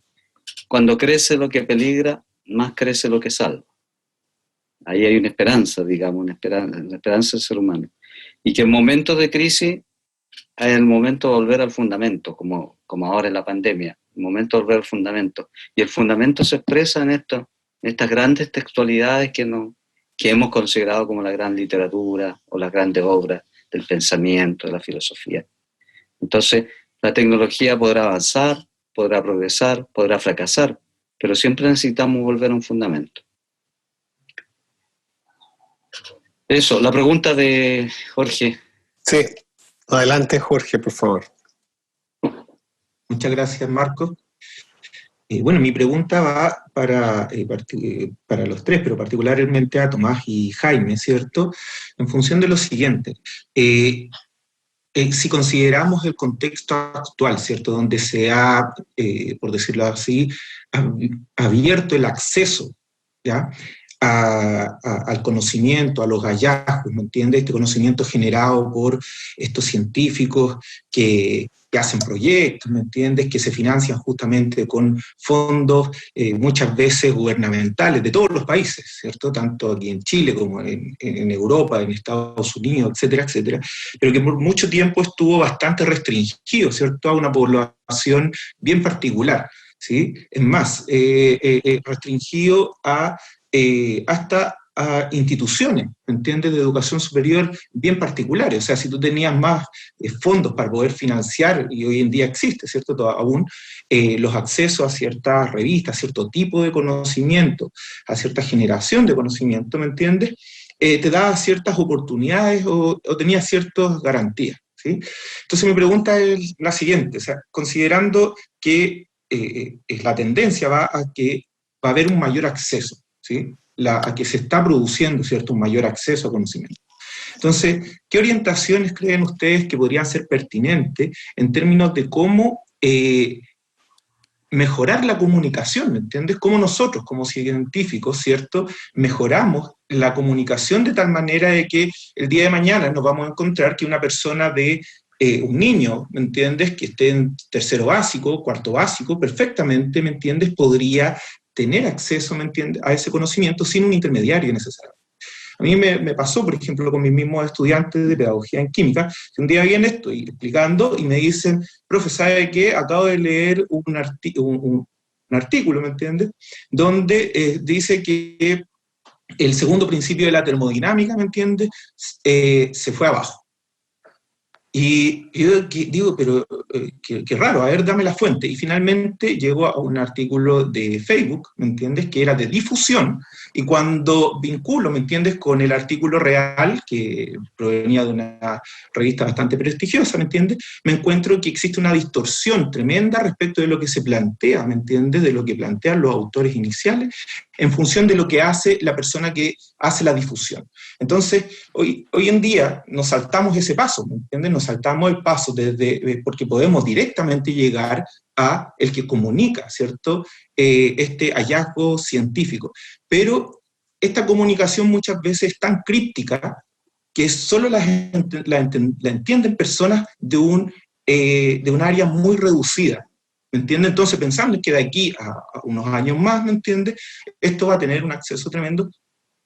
[SPEAKER 5] cuando crece lo que peligra, más crece lo que salva. Ahí hay una esperanza, digamos, una esperanza del ser humano. Y que en momentos de crisis es el momento de volver al fundamento, como ahora en la pandemia, el momento de volver al fundamento. Y el fundamento se expresa en estas grandes textualidades que hemos considerado como la gran literatura o las grandes obras del pensamiento, de la filosofía. Entonces, la tecnología podrá avanzar, podrá progresar, podrá fracasar, pero siempre necesitamos volver a un fundamento. Eso, la pregunta de Jorge.
[SPEAKER 1] Sí, adelante Jorge, por favor.
[SPEAKER 3] Muchas gracias, Marcos. Bueno, mi pregunta va para los tres, pero particularmente a Tomás y Jaime, ¿cierto? En función de lo siguiente. Si consideramos el contexto actual, ¿cierto?, donde se ha, por decirlo así, abierto el acceso, ¿ya?, al conocimiento, a los hallazgos, ¿me entiendes? Este conocimiento generado por estos científicos que hacen proyectos, ¿me entiendes?, que se financian justamente con fondos muchas veces gubernamentales de todos los países, ¿cierto?, tanto aquí en Chile como en Europa, en Estados Unidos, etcétera, etcétera, pero que por mucho tiempo estuvo bastante restringido, ¿cierto?, a una población bien particular, ¿sí? Es más, restringido hasta a instituciones, ¿me entiendes?, de educación superior bien particulares. O sea, si tú tenías más fondos para poder financiar, y hoy en día existe, ¿cierto?, aún los accesos a ciertas revistas, a cierto tipo de conocimiento, a cierta generación de conocimiento, ¿me entiendes?, te daba ciertas oportunidades o tenías ciertas garantías, ¿sí? Entonces mi pregunta es la siguiente, o sea, considerando que la tendencia va a que va a haber un mayor acceso, ¿sí?, a que se está produciendo, ¿cierto?, un mayor acceso a conocimiento. Entonces, ¿qué orientaciones creen ustedes que podrían ser pertinentes en términos de cómo mejorar la comunicación, ¿me entiendes? Cómo nosotros, como científicos, ¿cierto?, mejoramos la comunicación de tal manera de que el día de mañana nos vamos a encontrar que una persona un niño, ¿me entiendes?, que esté en tercero básico, cuarto básico, perfectamente, ¿me entiendes?, podría tener acceso, ¿me entiendes?, a ese conocimiento sin un intermediario necesario. A mí me pasó, por ejemplo, con mis mismos estudiantes de pedagogía en química, que un día bien estoy explicando y me dicen, profe, ¿sabe qué? Acabo de leer un artículo, ¿me entiendes?, donde dice que el segundo principio de la termodinámica, ¿me entiendes?, se fue abajo. Y yo digo, pero qué raro, a ver, dame la fuente. Y finalmente llego a un artículo de Facebook, ¿me entiendes?, que era de difusión, y cuando vinculo, ¿me entiendes?, con el artículo real, que provenía de una revista bastante prestigiosa, ¿me entiendes?, me encuentro que existe una distorsión tremenda respecto de lo que se plantea, ¿me entiendes?, de lo que plantean los autores iniciales, en función de lo que hace la persona que hace la difusión. Entonces, hoy en día nos saltamos ese paso, ¿me entiendes?, nos saltamos el paso porque podemos directamente llegar a el que comunica, ¿cierto?, este hallazgo científico. Pero esta comunicación muchas veces es tan críptica que solo la entienden personas de un área muy reducida, ¿me entiendes? Entonces, pensando que de aquí a unos años más, ¿me entiendes?, esto va a tener un acceso tremendo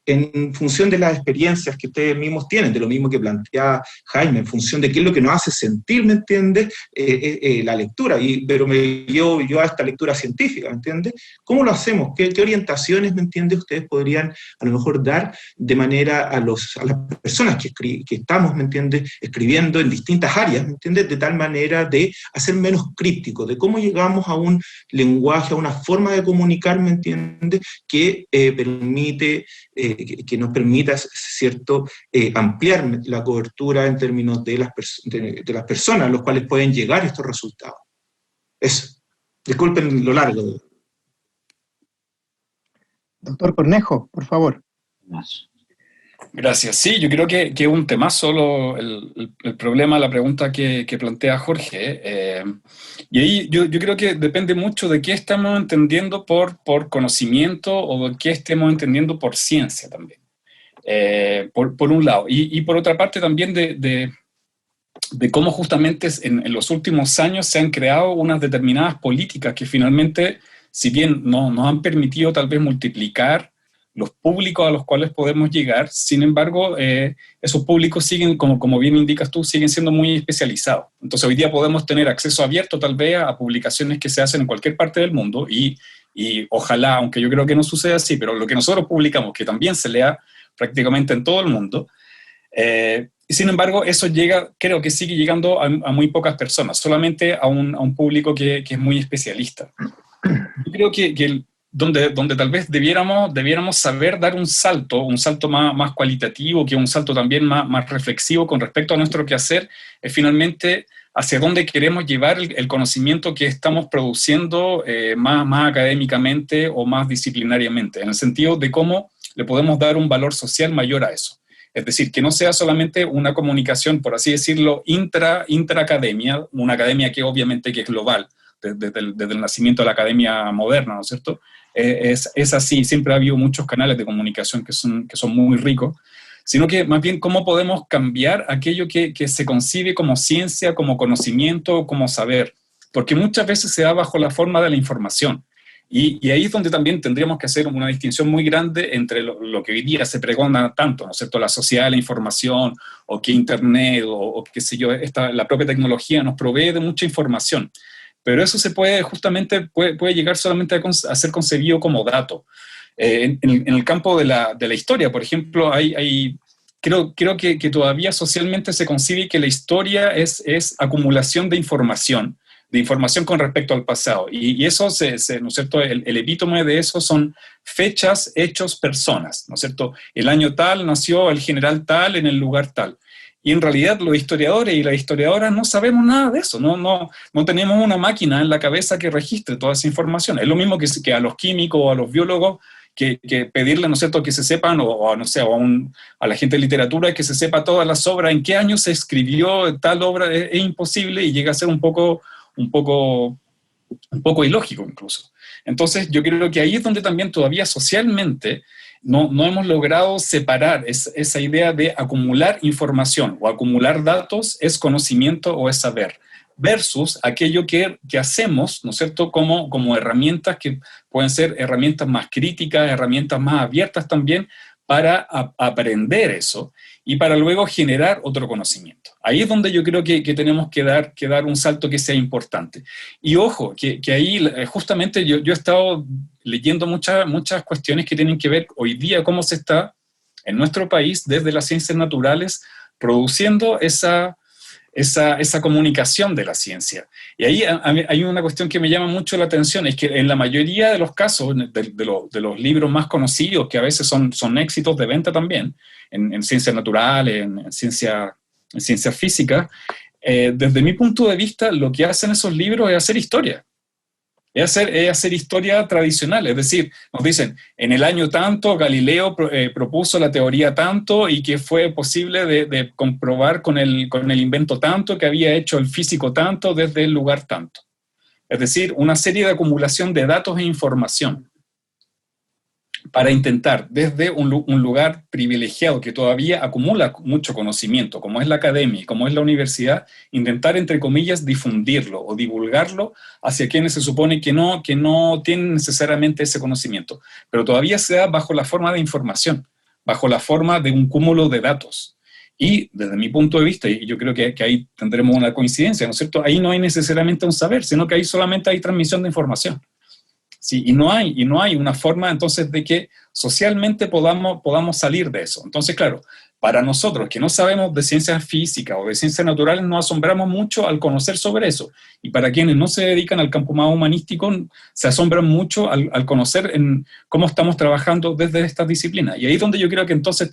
[SPEAKER 3] en función de las experiencias que ustedes mismos tienen, de lo mismo que plantea Jaime, en función de qué es lo que nos hace sentir, ¿me entiendes?, la lectura, pero me llevo yo a esta lectura científica, ¿me entiendes? ¿Cómo lo hacemos? ¿Qué orientaciones, ¿me entiendes?, ustedes podrían a lo mejor dar de manera a las personas que estamos, ¿me entiendes?, escribiendo en distintas áreas, ¿me entiendes?, de tal manera de hacer menos críptico, de cómo llegamos a un lenguaje, a una forma de comunicar, ¿me entiendes?, que que nos permita, ¿cierto?, ampliar la cobertura en términos de las personas a los cuales pueden llegar estos resultados. Eso. Disculpen lo largo.
[SPEAKER 2] Doctor Cornejo, por favor.
[SPEAKER 6] Gracias. Sí, yo creo que es un tema solo el problema, la pregunta que plantea Jorge. Y ahí yo creo que depende mucho de qué estamos entendiendo por conocimiento o de qué estemos entendiendo por ciencia también. Por un lado. Y por otra parte también de cómo justamente en los últimos años se han creado unas determinadas políticas que finalmente, si bien nos han permitido tal vez multiplicar los públicos a los cuales podemos llegar, sin embargo, esos públicos siguen, como bien indicas tú, siguen siendo muy especializados. Entonces hoy día podemos tener acceso abierto tal vez a publicaciones que se hacen en cualquier parte del mundo y ojalá, aunque yo creo que no suceda así, pero lo que nosotros publicamos, que también se lea prácticamente en todo el mundo, y sin embargo, eso creo que sigue llegando a muy pocas personas, solamente a un público que es muy especialista. Yo creo que donde tal vez debiéramos saber dar un salto más cualitativo, que un salto también más reflexivo con respecto a nuestro quehacer, es finalmente hacia dónde queremos llevar el conocimiento que estamos produciendo más académicamente o más disciplinariamente, en el sentido de cómo le podemos dar un valor social mayor a eso. Es decir, que no sea solamente una comunicación, por así decirlo, intraacademia, una academia que obviamente que es global, desde el nacimiento de la academia moderna, ¿no es cierto? Es así, siempre ha habido muchos canales de comunicación que son muy ricos, sino que más bien cómo podemos cambiar aquello que se concibe como ciencia, como conocimiento, como saber, porque muchas veces se da bajo la forma de la información. Y ahí es donde también tendríamos que hacer una distinción muy grande entre lo que hoy día se pregona tanto, ¿no es cierto?, la sociedad de la información, o que Internet, o qué sé yo, la propia tecnología nos provee de mucha información. Pero eso puede llegar solamente a ser concebido como dato. En el campo de la historia, por ejemplo, creo que todavía socialmente se concibe que la historia es acumulación de información con respecto al pasado. Y eso, ¿no es cierto?, el epítome de eso son fechas, hechos, personas, ¿no es cierto? El año tal nació el general tal en el lugar tal. Y en realidad los historiadores y las historiadoras no sabemos nada de eso, no tenemos una máquina en la cabeza que registre toda esa información. Es lo mismo que a los químicos o a los biólogos que pedirle, ¿no es cierto?, que se sepan, a la gente de literatura que se sepa todas las obras, en qué año se escribió tal obra, es imposible y llega a ser un poco ilógico incluso. Entonces yo creo que ahí es donde también todavía socialmente no hemos logrado separar esa idea de acumular información o acumular datos es conocimiento o es saber, versus aquello que hacemos, ¿no es cierto?, como herramientas que pueden ser herramientas más críticas, herramientas más abiertas también para aprender eso y para luego generar otro conocimiento. Ahí es donde yo creo que tenemos que dar un salto que sea importante. Y ojo, que ahí justamente yo he estado leyendo muchas cuestiones que tienen que ver hoy día cómo se está en nuestro país desde las ciencias naturales produciendo esa comunicación de la ciencia. Y ahí hay una cuestión que me llama mucho la atención, es que en la mayoría de los casos, de los libros más conocidos, que a veces son éxitos de venta también, en ciencias naturales, en ciencias físicas, desde mi punto de vista, lo que hacen esos libros es hacer historia. Es hacer historia tradicional, es decir, nos dicen, en el año tanto Galileo propuso la teoría tanto y que fue posible de comprobar con el invento tanto que había hecho el físico tanto desde el lugar tanto. Es decir, una serie de acumulación de datos e información para intentar desde un lugar privilegiado que todavía acumula mucho conocimiento, como es la academia y como es la universidad, intentar, entre comillas, difundirlo o divulgarlo hacia quienes se supone que no tienen necesariamente ese conocimiento, pero todavía se da bajo la forma de información, bajo la forma de un cúmulo de datos. Y desde mi punto de vista, y yo creo que ahí tendremos una coincidencia, ¿no es cierto? Ahí no hay necesariamente un saber, sino que ahí solamente hay transmisión de información. Sí, y no hay una forma entonces de que socialmente podamos salir de eso. Entonces, claro, para nosotros que no sabemos de ciencias físicas o de ciencias naturales, nos asombramos mucho al conocer sobre eso. Y para quienes no se dedican al campo más humanístico, se asombran mucho al conocer cómo estamos trabajando desde estas disciplinas. Y ahí es donde yo creo que entonces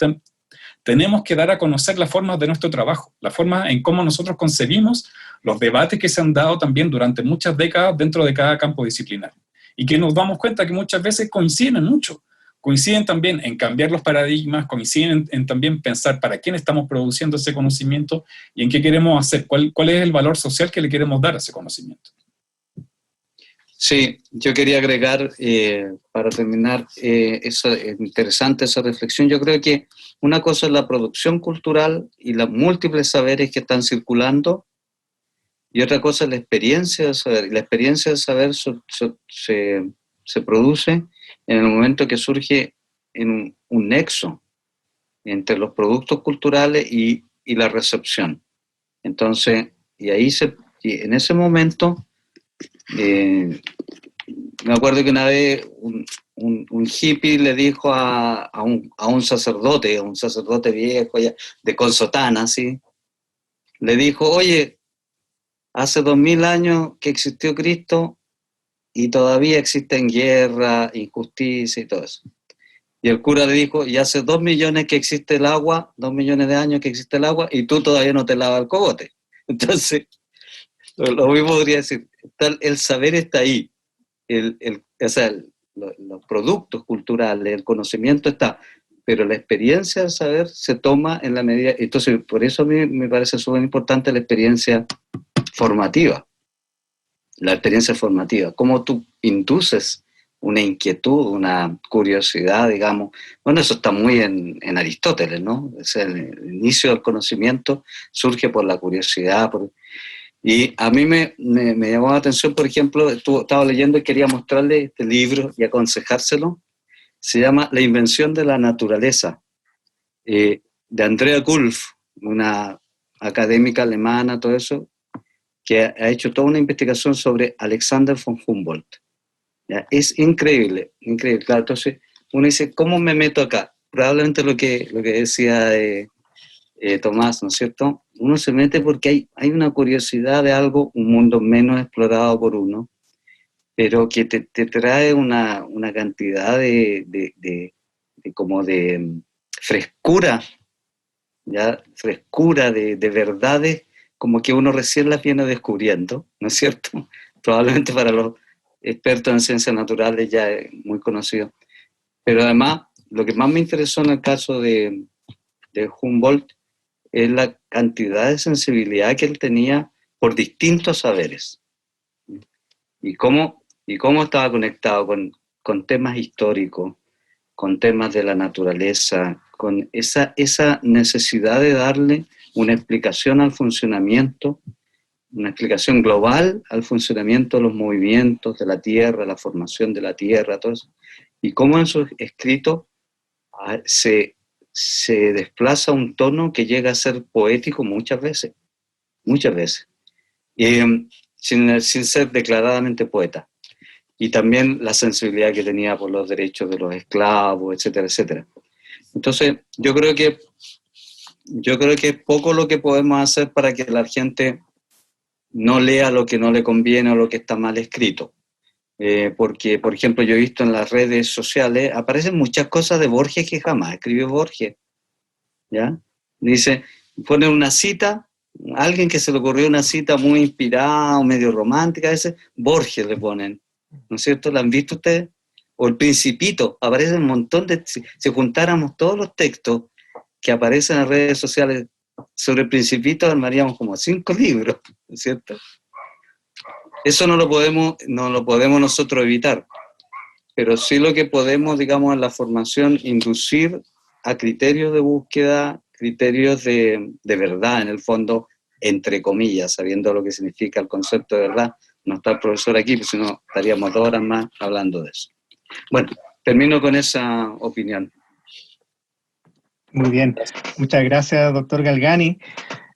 [SPEAKER 6] tenemos que dar a conocer las formas de nuestro trabajo, la forma en cómo nosotros concebimos los debates que se han dado también durante muchas décadas dentro de cada campo disciplinar. Y que nos damos cuenta que muchas veces coinciden mucho, coinciden también en cambiar los paradigmas, coinciden en también pensar para quién estamos produciendo ese conocimiento y en qué queremos hacer, cuál es el valor social que le queremos dar a ese conocimiento.
[SPEAKER 5] Sí, yo quería agregar, para terminar, interesante esa reflexión. Yo creo que una cosa es la producción cultural y los múltiples saberes que están circulando, y otra cosa es la experiencia del saber. Y la experiencia del saber se produce en el momento que surge en un nexo entre los productos culturales y la recepción. Entonces, y en ese momento, me acuerdo que una vez un hippie le dijo a un sacerdote viejo ya, de con sotana, ¿sí? Le dijo, oye, hace 2000 años que existió Cristo y todavía existen guerra, injusticia y todo eso. Y el cura le dijo, y hace 2 millones que existe el agua, 2 millones de años que existe el agua, y tú todavía no te lavas el cogote. Entonces, lo mismo podría decir, el saber está ahí, los productos culturales, el conocimiento está, pero la experiencia del saber se toma en la medida, entonces por eso a mí me parece súper importante la experiencia formativa, cómo tú induces una inquietud, una curiosidad, digamos. Bueno, eso está muy en Aristóteles, ¿no? Es el inicio del conocimiento surge por la curiosidad, y a mí me llamó la atención, por ejemplo, estaba leyendo y quería mostrarle este libro y aconsejárselo. Se llama La invención de la naturaleza, de Andrea Gulf, una académica alemana, todo eso, que ha hecho toda una investigación sobre Alexander von Humboldt. ¿Ya? Es increíble, increíble. Claro, entonces uno dice, ¿cómo me meto acá? Probablemente lo que decía Tomás, ¿no es cierto? Uno se mete porque hay una curiosidad de algo, un mundo menos explorado por uno, pero que te trae una cantidad de frescura, ¿ya? Frescura de verdades, como que uno recién las viene descubriendo, ¿no es cierto? Probablemente para los expertos en ciencias naturales ya es muy conocido. Pero además, lo que más me interesó en el caso de Humboldt es la cantidad de sensibilidad que él tenía por distintos saberes. Y cómo estaba conectado con temas históricos, con temas de la naturaleza, con esa necesidad de darle una explicación al funcionamiento, una explicación global al funcionamiento de los movimientos de la Tierra, la formación de la Tierra, todo eso. Y cómo en sus escritos se desplaza un tono que llega a ser poético muchas veces, sin ser declaradamente poeta. Y también la sensibilidad que tenía por los derechos de los esclavos, etcétera, etcétera. Entonces, yo creo que es poco lo que podemos hacer para que la gente no lea lo que no le conviene o lo que está mal escrito. Porque, por ejemplo, yo he visto en las redes sociales, aparecen muchas cosas de Borges que jamás escribió Borges. ¿Ya? Dice, ponen una cita, alguien que se le ocurrió una cita muy inspirada o medio romántica, ese Borges le ponen, ¿no es cierto? ¿La han visto ustedes? O El Principito, aparece un montón de... Si juntáramos todos los textos que aparecen en las redes sociales sobre El Principito, armaríamos como 5 libros, ¿no es cierto? Eso no lo podemos nosotros evitar, pero sí lo que podemos, digamos, en la formación, inducir a criterios de búsqueda, criterios de verdad, en el fondo, entre comillas, sabiendo lo que significa el concepto de verdad. No está el profesor aquí, pues si no estaríamos 2 horas más hablando de eso. Bueno, termino con esa opinión.
[SPEAKER 2] Muy bien, muchas gracias, doctor Galgani.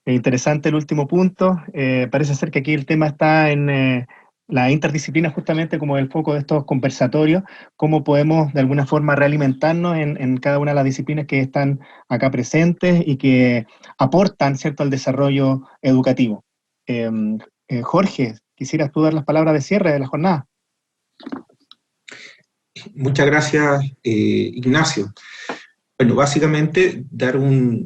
[SPEAKER 2] Interesante el último punto. Parece ser que aquí el tema está en la interdisciplina, justamente como el foco de estos conversatorios, cómo podemos de alguna forma realimentarnos en cada una de las disciplinas que están acá presentes y que aportan, ¿cierto?, al desarrollo educativo. Jorge, ¿quisieras tú dar las palabras de cierre de la jornada?
[SPEAKER 3] Muchas gracias, Ignacio. Bueno, básicamente dar un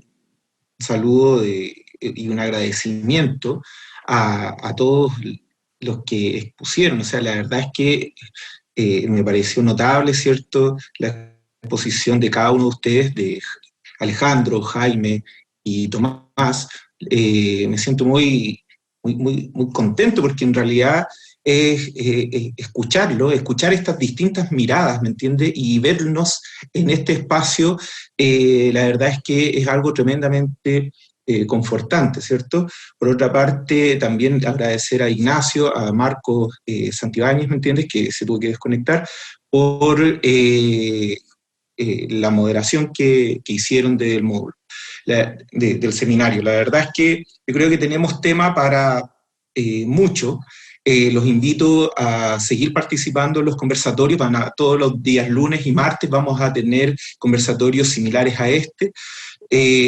[SPEAKER 3] saludo y un agradecimiento a todos los que expusieron. O sea, la verdad es que me pareció notable, ¿cierto?, la exposición de cada uno de ustedes, de Alejandro, Jaime y Tomás, me siento muy contento, porque en realidad es escuchar estas distintas miradas, ¿me entiende? Y vernos en este espacio, la verdad es que es algo tremendamente confortante, ¿cierto? Por otra parte, también agradecer a Ignacio, a Marcos Santibáñez, ¿me entiendes?, que se tuvo que desconectar, por la moderación que hicieron del módulo, del seminario. La verdad es que yo creo que tenemos tema para mucho. Los invito a seguir participando en los conversatorios. Todos los días lunes y martes vamos a tener conversatorios similares a este.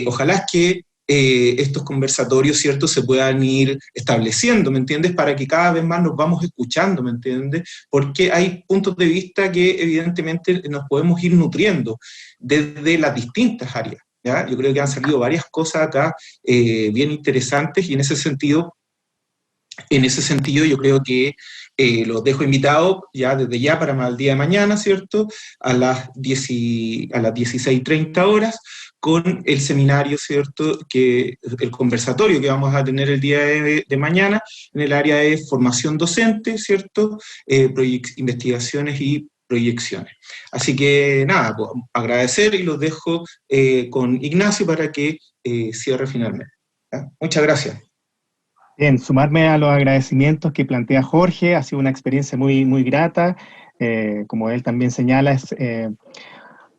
[SPEAKER 3] Ojalá que estos conversatorios, ¿cierto?, se puedan ir estableciendo, ¿me entiendes?, para que cada vez más nos vamos escuchando, ¿me entiendes?, porque hay puntos de vista que evidentemente nos podemos ir nutriendo desde las distintas áreas, ¿ya? Yo creo que han salido varias cosas acá bien interesantes, y en ese sentido yo creo que los dejo invitados ya desde ya para el día de mañana, ¿cierto?, a las 16:30 horas, con el seminario, ¿cierto?, el conversatorio que vamos a tener el día de mañana en el área de formación docente, ¿cierto?, investigaciones y proyecciones. Así que nada, pues, agradecer, y los dejo con Ignacio para que cierre finalmente, ¿ya? Muchas gracias.
[SPEAKER 2] Bien, sumarme a los agradecimientos que plantea Jorge. Ha sido una experiencia muy, muy grata. Como él también señala, es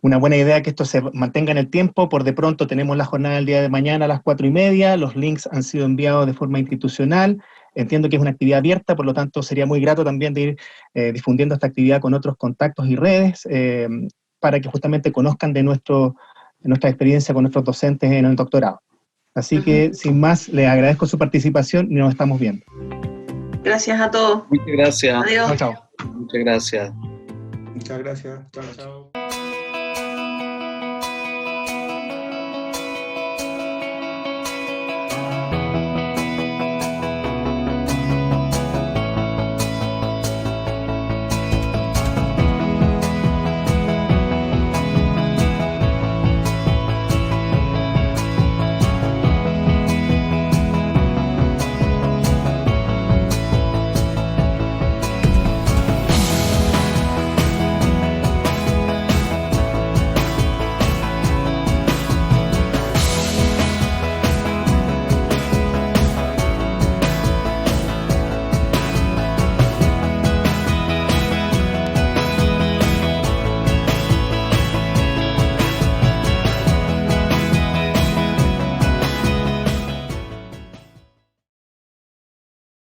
[SPEAKER 2] una buena idea que esto se mantenga en el tiempo. Por de pronto tenemos la jornada del día de mañana a las 4:30. Los links han sido enviados de forma institucional. Entiendo que es una actividad abierta, por lo tanto sería muy grato también de ir difundiendo esta actividad con otros contactos y redes, para que justamente conozcan de nuestra experiencia con nuestros docentes en el doctorado. Así que, sin más, les agradezco su participación y nos estamos viendo.
[SPEAKER 7] Gracias a todos.
[SPEAKER 5] Muchas gracias.
[SPEAKER 7] Adiós.
[SPEAKER 2] Chao, chao.
[SPEAKER 5] Muchas gracias.
[SPEAKER 3] Muchas gracias. Chao, chao.